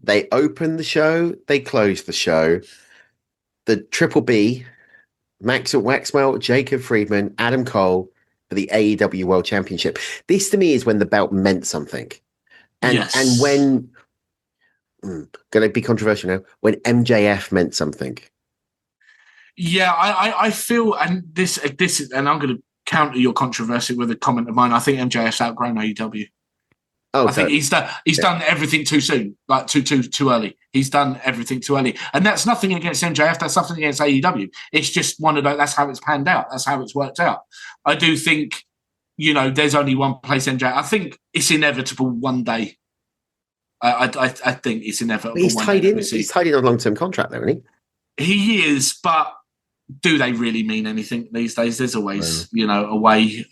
They opened the show. They closed the show. The Triple B, Maxwell Waxwell, Jacob Friedman, Adam Cole, for the AEW World Championship. This to me is when the belt meant something. And when gonna be controversial now, when MJF meant something. Yeah, I feel, and this and I'm gonna counter your controversy with a comment of mine. I think MJF's outgrown AEW. I think he's done everything too soon, like too early. He's done everything too early, and that's nothing against MJF. That's nothing against AEW. It's just one of those. That's how it's panned out. That's how it's worked out. I do think, there's only one place MJF. I think it's inevitable one day. I think it's inevitable. But he's tied in. He's tied in on a long-term contract, though, isn't he? He is, but do they really mean anything these days? There's always, a way.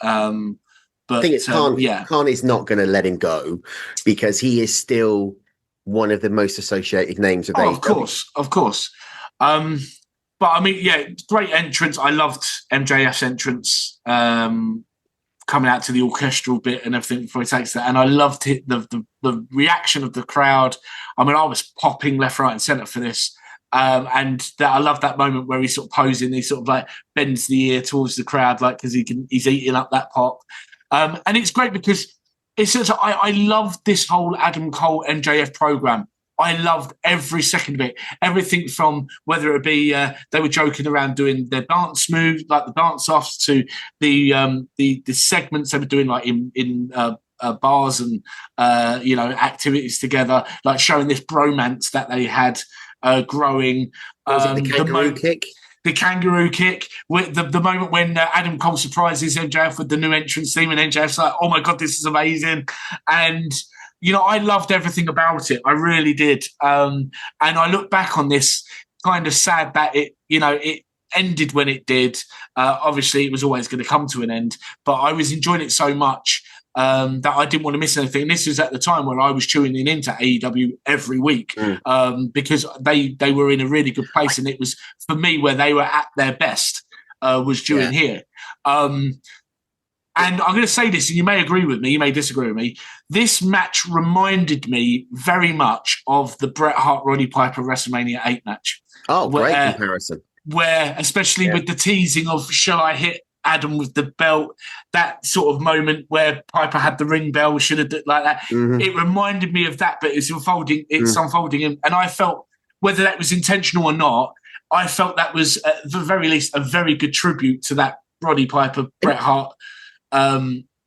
But I think it's Khan is not going to let him go because he is still one of the most associated names with AEW. Of course. But I mean, great entrance. I loved MJF's entrance, coming out to the orchestral bit and everything before he takes that. And I loved it, the reaction of the crowd. I mean, I was popping left, right, and centre for this. And I love that moment where he's sort of posing. He sort of like bends the ear towards the crowd, like because he's eating up that pop. And it's great because It's just, I loved this whole Adam Cole MJF program. I loved every second of it. Everything from whether it be they were joking around doing their dance moves, like the dance offs, to the segments they were doing, like in bars and activities together, like showing this bromance that they had growing. The kangaroo kick. The kangaroo kick, with the moment when Adam Cole surprises MJF with the new entrance theme, and MJF's like, "Oh my god, this is amazing!" And I loved everything about it. I really did. And I look back on this kind of sad that it ended when it did. Obviously, it was always going to come to an end, but I was enjoying it so much that I didn't want to miss anything. And this was at the time where I was tuning into AEW every week because they were in a really good place, and it was, for me, where they were at their best was during here. And I'm going to say this, and you may agree with me, you may disagree with me. This match reminded me very much of the Bret Hart-Roddy Piper WrestleMania 8 match. Oh, great comparison. Where, especially with the teasing of, shall I hit Adam with the belt, that sort of moment where Piper had the ring bell, should have done like that. Mm-hmm. It reminded me of that, but it's unfolding, and I felt, whether that was intentional or not, I felt that was, at the very least, a very good tribute to that Roddy Piper, Bret Hart.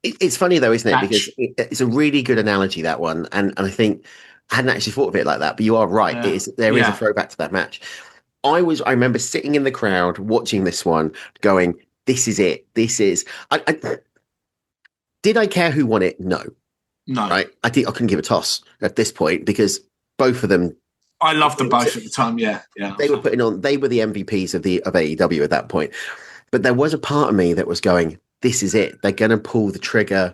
It's funny though, isn't it? Match. Because it's a really good analogy, that one, and I think I hadn't actually thought of it like that, but you are right. Yeah. There is a throwback to that match. I remember sitting in the crowd watching this one, going, "This is it. This is." Did I care who won it? No. Right. I couldn't give a toss at this point because both of them. I loved them both at the time. Yeah. They were They were the MVPs of AEW at that point. But there was a part of me that was going, "This is it. They're going to pull the trigger.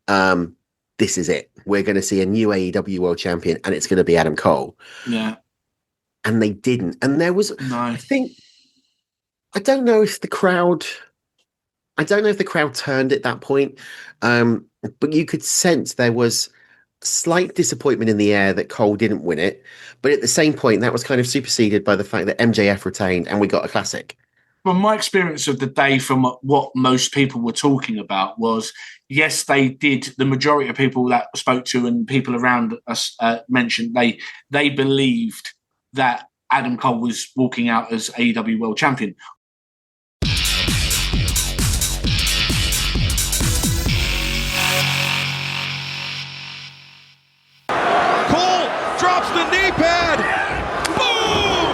This is it. We're going to see a new AEW World Champion, and it's going to be Adam Cole." Yeah. And they didn't. And there was, I don't know if the crowd turned at that point, but you could sense there was slight disappointment in the air that Cole didn't win it. But at the same point, that was kind of superseded by the fact that MJF retained and we got a classic. Well, my experience of the day from what most people were talking about was, yes, they did. The majority of people that spoke to and people around us mentioned they believed that Adam Cole was walking out as AEW World Champion. Cole drops the knee pad. Boom!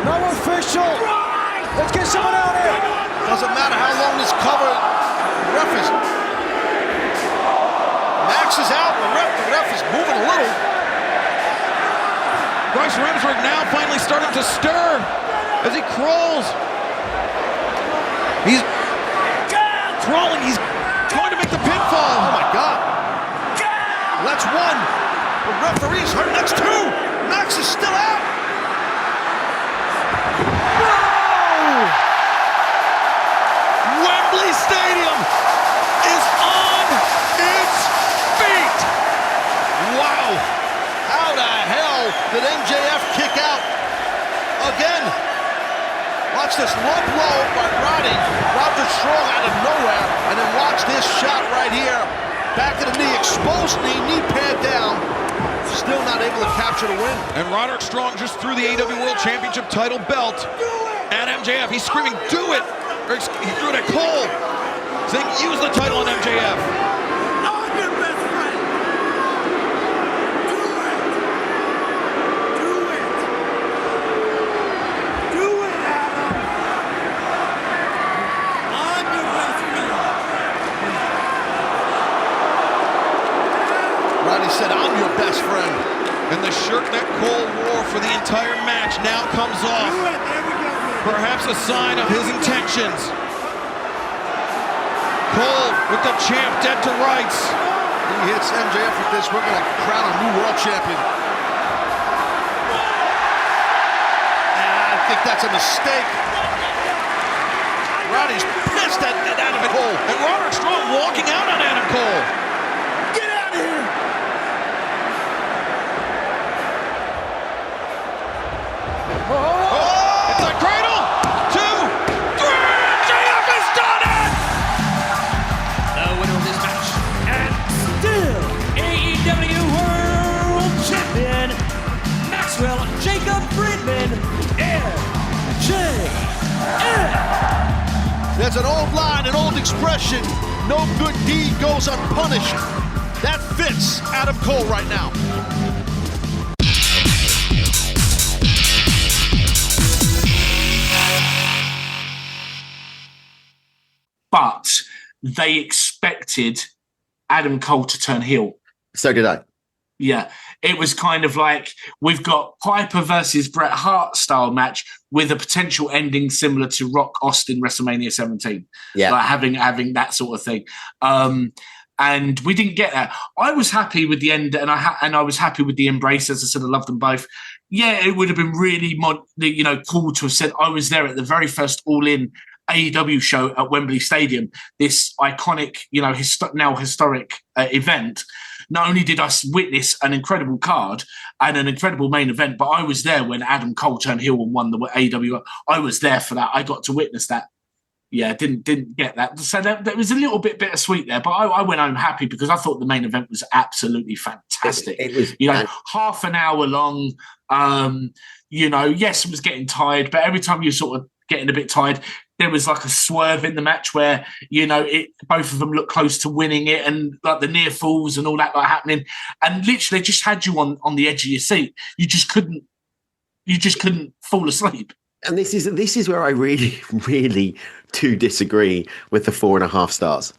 No official. Let's get someone out here. Doesn't matter how long this cover. Ref is. Max is out. The ref is moving a little. Bryce Remsburg now finally starting to stir as he crawls. He's crawling. He's going to make the pinfall. Oh my God. That's one. The referee's hurt. That's two. Max is still out. Whoa! Wembley Stadium is on its feet. Wow. How the hell did MJF kick out again? Watch this low blow by Roddy. Roger Strong out of nowhere. And then watch this shot right here. Back to the knee, exposed knee pad down. Still not able to capture the win. And Roderick Strong just threw the AEW World Championship title belt at MJF. He's screaming, "Do it!" He threw it at Cole, saying, "Use the title on MJF." I'm your best friend. Do it. Do it. Do it, Adam. I'm your best friend. Roddy said, "I'm your best friend." And the shirt that Cole wore for the entire match now comes off. Perhaps a sign of his intentions. Cole with the champ dead to rights. He hits MJF with this. We're going to crown a new world champion. I think that's a mistake. Roddy's pissed at Adam Cole. And Roderick Strong walking out on Adam Cole. Get out of here. It's a cradle. 2, 3. MJF has done it. The winner of this match and on an old expression, no good deed goes unpunished. That fits Adam Cole right now. But they expected Adam Cole to turn heel. So did I. Yeah. It was kind of like we've got Piper versus Bret Hart style match with a potential ending similar to Rock Austin WrestleMania 17. Yeah. Like having that sort of thing. And we didn't get that. I was happy with the end, and I was happy with the embrace. As I said, I loved them both. Yeah, it would have been really cool to have said I was there at the very first All In AEW show at Wembley Stadium, this iconic, now historic event. Not only did I witness an incredible card and an incredible main event, but I was there when Adam Cole turned heel and won the AEW. I was there for that. I got to witness that. Yeah, didn't get that. So that was a little bit bittersweet there, but I went home happy because I thought the main event was absolutely fantastic. It was, half an hour long. Yes, it was getting tired, but every time you're sort of getting a bit tired, there was like a swerve in the match where, both of them looked close to winning it and like the near falls and all that happening. And literally they just had you on the edge of your seat. You just couldn't fall asleep. And this is where I really, really do disagree with the 4.5 stars.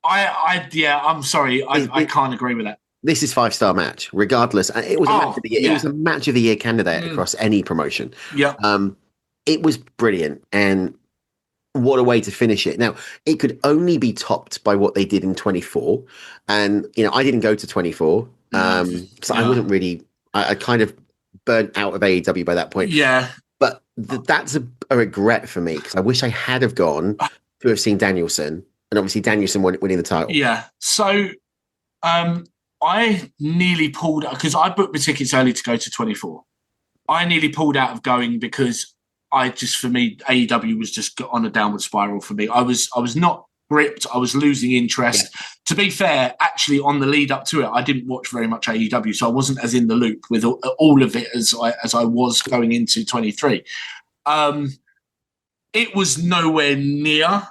I'm sorry. I can't agree with that. This is 5-star match, regardless. It was a match of the year. Yeah. It was a match of the year candidate across any promotion. Yeah. It was brilliant, and what a way to finish it. Now, it could only be topped by what they did in 24, and I didn't go to 24, so I wasn't really. I kind of burnt out of AEW by that point. Yeah, but that's a regret for me because I wish I had have gone to have seen Danielson, and obviously Danielson winning the title. Yeah, so I nearly pulled out because I booked the tickets early to go to 24. I nearly pulled out of going because. For me, AEW was just on a downward spiral for me. I was not gripped. I was losing interest. Yeah. To be fair, actually, on the lead up to it, I didn't watch very much AEW, so I wasn't as in the loop with all of it as I was going into 23. It was nowhere near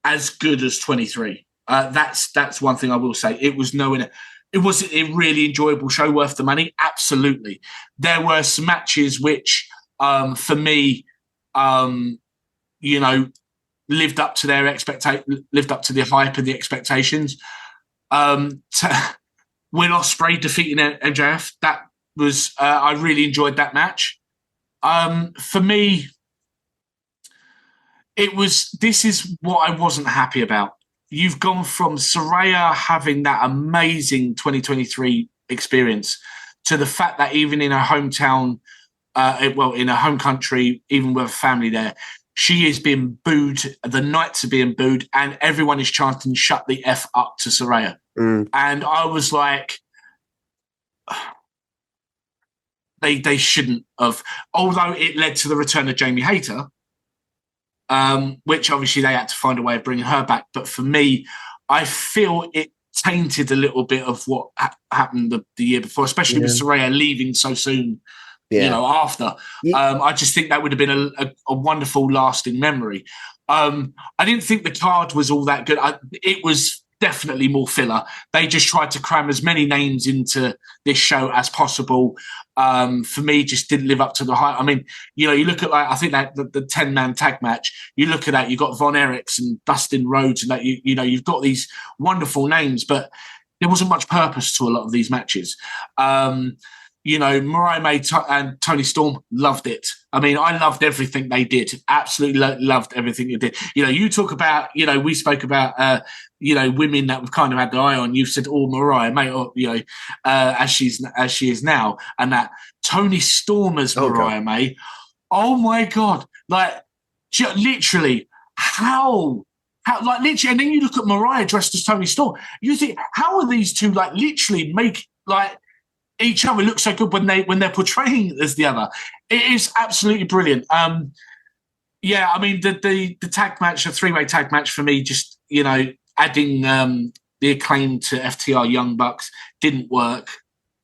as good as 23. That's one thing I will say. It was nowhere near. It was a really enjoyable show, worth the money. Absolutely. There were some matches which... for me, lived up to their lived up to the hype and the expectations. Will Ospreay defeating MJF, that was I really enjoyed that match. For me, this is what I wasn't happy about. You've gone from Saraya having that amazing 2023 experience to the fact that even in her hometown. In her home country, even with a family there, she is being booed. The Knights are being booed, and everyone is chanting "Shut the F up" to Saraya. And I was like, they shouldn't have. Although it led to the return of Jamie Hayter, which obviously they had to find a way of bringing her back. But for me, I feel it tainted a little bit of what happened the year before, especially with Saraya leaving so soon. After. I just think that would have been a wonderful lasting memory. I didn't think the card was all that good. It was definitely more filler. They just tried to cram as many names into this show as possible. For me, just didn't live up to the hype. I mean, you look at I think that the 10-man tag match, you look at that, you've got Von Erichs and Dustin Rhodes and that, you've got these wonderful names, but there wasn't much purpose to a lot of these matches. Mariah May and Tony Storm loved it. I mean, I loved everything they did. Absolutely loved everything they did. You talk about, we spoke about, women that we've kind of had the eye on. You said, Mariah May, as she is now. And that Tony Storm as Mariah May. Oh my God. Literally, how, literally, and then you look at Mariah dressed as Tony Storm. You think, how are these two, literally make, each other look so good when they're portraying as the other. It is absolutely brilliant. I mean the tag match, the 3-way tag match for me, just adding the Acclaim to FTR Young Bucks didn't work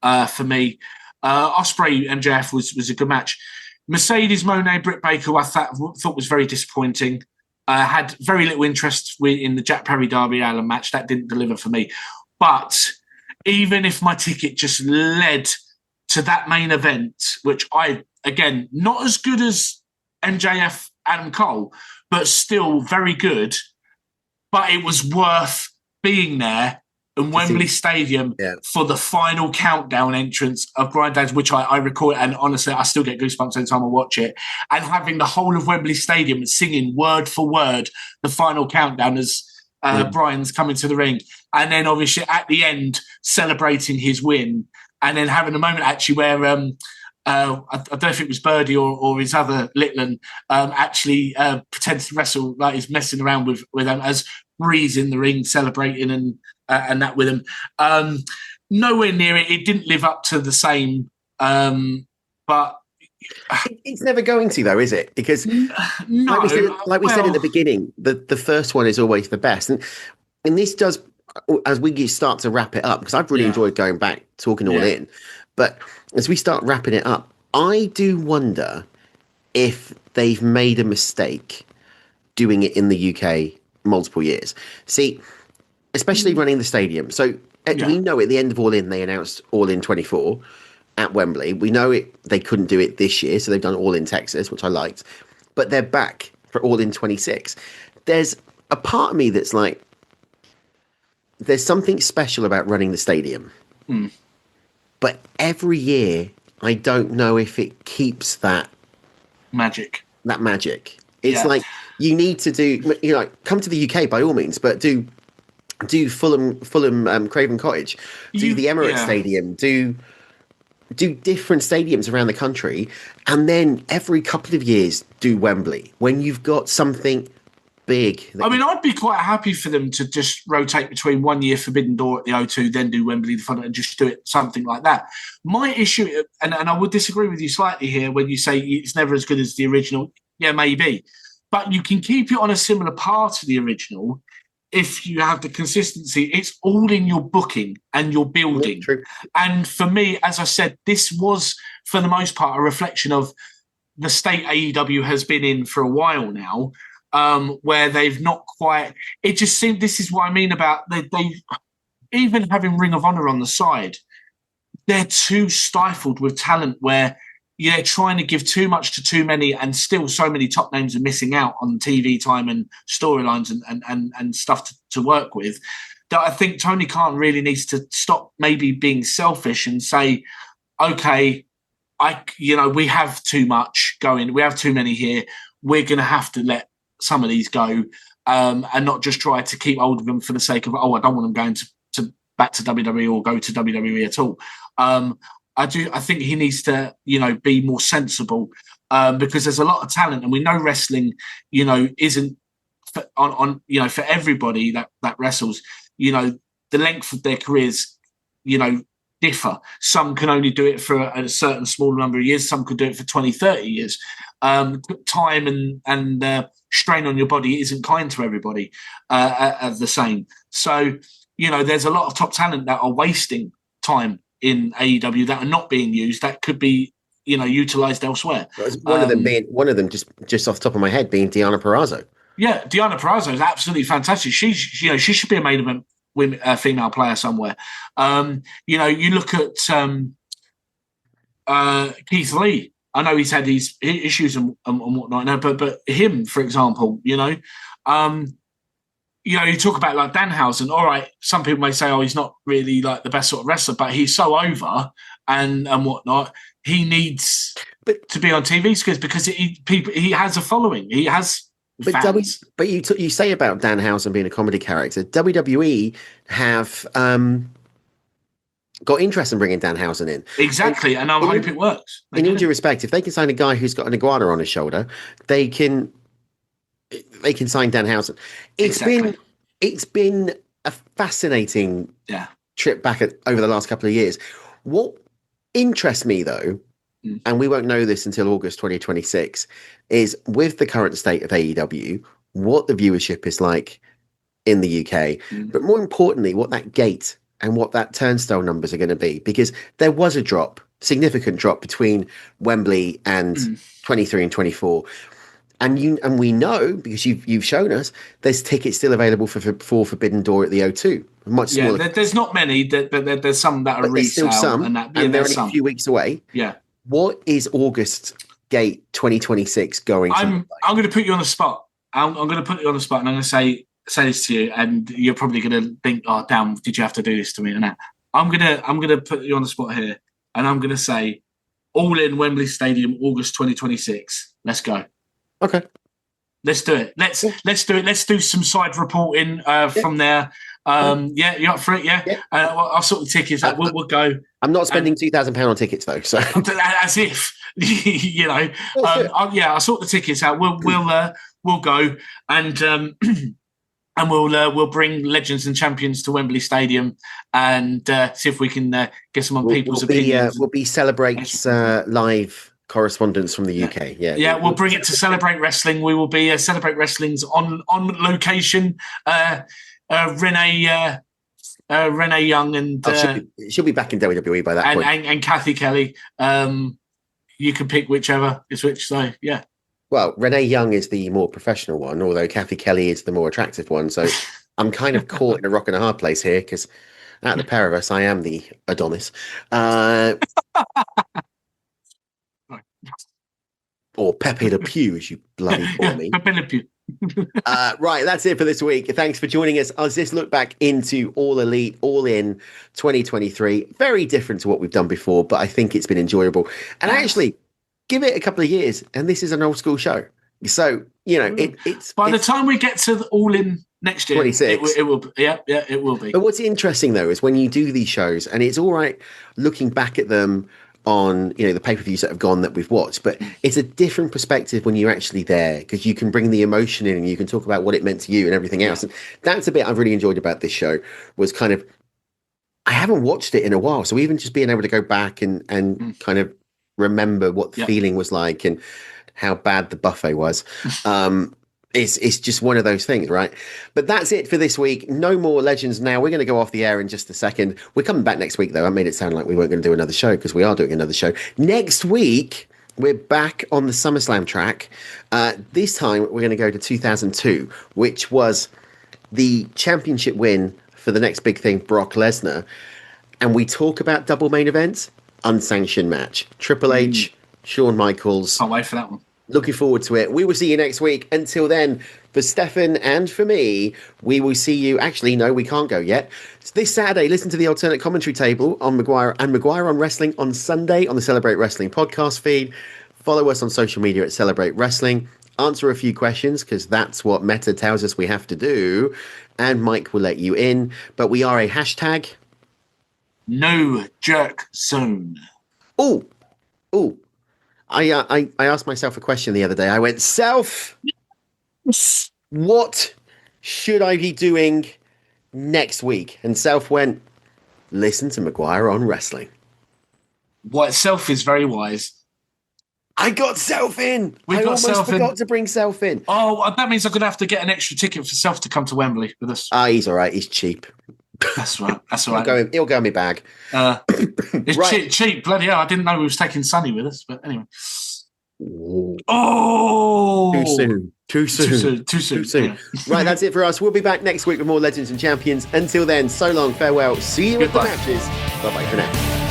for me. Ospreay MJF was a good match. Mercedes Moné, Britt Baker, I thought was very disappointing. Had very little interest in the Jack Perry Darby Allin match. That didn't deliver for me. But even if my ticket just led to that main event, which again, not as good as MJF Adam Cole, but still very good. But it was worth being there in Wembley Stadium for the final countdown entrance of Brian Daniels, which I record, and honestly, I still get goosebumps every time I watch it. And having the whole of Wembley Stadium singing word for word the final countdown as Brian's coming to the ring. And then obviously at the end, celebrating his win. And then having a moment actually where I don't know if it was Birdie or his other Litland actually pretends to wrestle, like he's messing around with them as Bree's in the ring celebrating and that with him. Nowhere near it. It didn't live up to the same, but it's never going to, though, is it? Because no, like we said at the beginning, the first one is always the best, and this does, as we start to wrap it up, because I've really enjoyed going back talking all in, but as we start wrapping it up, I do wonder if they've made a mistake doing it in the UK multiple years. See, especially running the stadium. So we know at the end of All In, they announced All In 24 at Wembley. We know they couldn't do it this year, so they've done All In Texas, which I liked. But they're back for All In 26. There's a part of me that's like, there's something special about running the stadium. But every year, I don't know if it keeps that magic. It's like you need to do, come to the UK by all means, but do Fulham Craven Cottage, do the Emirates Stadium, do different stadiums around the country, and then every couple of years do Wembley when you've got something big. I mean, I'd be quite happy for them to just rotate between 1 year Forbidden Door at the O2, then do Wembley the following, and just do it something like that. My issue, and I would disagree with you slightly here when you say it's never as good as the original. Yeah, maybe. But you can keep it on a similar par to the original if you have the consistency. It's all in your booking and your building. And for me, as I said, this was, for the most part, a reflection of the state AEW has been in for a while now, where they've not quite... It just seemed... This is what I mean about... They even having Ring of Honor on the side, they're too stifled with talent where they're trying to give too much to too many, and still so many top names are missing out on TV time and storylines and stuff to work with, that I think Tony Khan really needs to stop maybe being selfish and say, okay, we have too much going. We have too many here. We're going to have to let some of these go, and not just try to keep hold of them for the sake of, I don't want them going to back to WWE or go to WWE at all. I think he needs to, be more sensible, because there's a lot of talent, and we know wrestling, isn't for everybody that wrestles. The length of their careers, differ. Some can only do it for a certain small number of years. Some could do it for 20, 30 years. Time and strain on your body isn't kind to everybody the same. So, there's a lot of top talent that are wasting time in AEW that are not being used, that could be, utilized elsewhere. One of them just off the top of my head being Deonna Purrazzo. Yeah, Deonna Purrazzo is absolutely fantastic. She should be a main event female player somewhere. You look at Keith Lee. I know he's had his issues and whatnot now, but him, for example, you talk about like Danhausen. All right, some people may say, he's not really like the best sort of wrestler, but he's so over and whatnot. He needs to be on TV screens because he has a following. He has fans. But you say about Danhausen being a comedy character. WWE have got interest in bringing Danhausen in. Exactly, and I hope it works. In all due respect, if they can sign a guy who's got an iguana on his shoulder, they can sign Danhausen. It's been a fascinating trip back over the last couple of years. What interests me, though, and we won't know this until August 2026, is with the current state of AEW, what the viewership is like in the UK, but more importantly, what that gate and what that turnstile numbers are going to be, because there was a significant drop between Wembley and 23 and 24. And we know, because you've shown us, there's tickets still available for Forbidden Door at the O2. Much smaller. There's not many, but there's some that are resale. There's still some, and they're only some. a few weeks away. Yeah. What is August Gate 2026 going to I'm like? going to put you on the spot. I'm going to put you on the spot, and I'm going to say this to you, and you're probably going to think, "Oh, damn! Did you have to do this to me?" And that. I'm gonna put you on the spot here, and I'm going to say, All In Wembley Stadium, August 2026. Let's go. Okay. Let's do it. Let's do it. Let's do some side reporting from there. You up for it? Yeah. I'll sort the tickets out. We'll go. I'm not spending £2,000 on tickets though. So as if you know. I'll sort the tickets out. We'll go and we'll bring legends and champions to Wembley Stadium and see if we can get some on people's opinions. We'll be Celebrate's live correspondence from the UK. Yeah, we'll bring it to Celebrate Wrestling. We will be Celebrate Wrestling's on location. Renee Young and she'll be back in WWE by that point. And Kathy Kelly. You can pick whichever is which. So yeah. Well, Renee Young is the more professional one, although Kathy Kelly is the more attractive one. So I'm kind of caught in a rock and a hard place here because out of the pair of us, I am the Adonis. Or Pepe Le Pew, as you bloody call me. Pepe Le Pew. Right, that's it for this week. Thanks for joining us as this look back into All Elite, All In 2023. Very different to what we've done before, but I think it's been enjoyable. And actually, give it a couple of years, and this is an old school show. So, you know, it's... By the time we get to All In next year, 26. It will be. Yeah, it will be. But what's interesting, though, is when you do these shows, and it's all right looking back at them on, you know, the pay-per-views that have gone that we've watched, but it's a different perspective when you're actually there because you can bring the emotion in and you can talk about what it meant to you and everything else. And that's a bit I've really enjoyed about this show was kind of, I haven't watched it in a while. So even just being able to go back and kind of remember what the feeling was like and how bad the buffet was. It's just one of those things, right? But that's it for this week. No more Legends now. We're going to go off the air in just a second. We're coming back next week, though. I made it sound like we weren't going to do another show because we are doing another show. Next week, we're back on the SummerSlam track. This time, we're going to go to 2002, which was the championship win for the next big thing, Brock Lesnar. And we talk about double main events, unsanctioned match. Triple H, Shawn Michaels. Can't wait for that one. Looking forward to it. We will see you next week. Until then, for Stefan and for me, we will see you. Actually, no, we can't go yet. So this Saturday, listen to the alternate commentary table on Maguire and Maguire on Wrestling on Sunday on the Celebrate Wrestling podcast feed. Follow us on social media at Celebrate Wrestling. Answer a few questions because that's what Meta tells us we have to do. And Mike will let you in. But we are a hashtag. No jerk zone. Oh. I asked myself a question the other day. I went, Self, what should I be doing next week? And Self went, listen to Maguire on Wrestling. What Self is very wise. I got Self in. I almost forgot to bring Self in. Oh, that means I'm going to have to get an extra ticket for Self to come to Wembley with us. He's all right. He's cheap. That's right. He'll go in my bag. It's right. cheap. Bloody hell. I didn't know we was taking Sonny with us, but anyway. Too soon. Yeah. Right, that's it for us. We'll be back next week with more Legends and Champions. Until then, so long, farewell. See you at the matches. Bye-bye for now.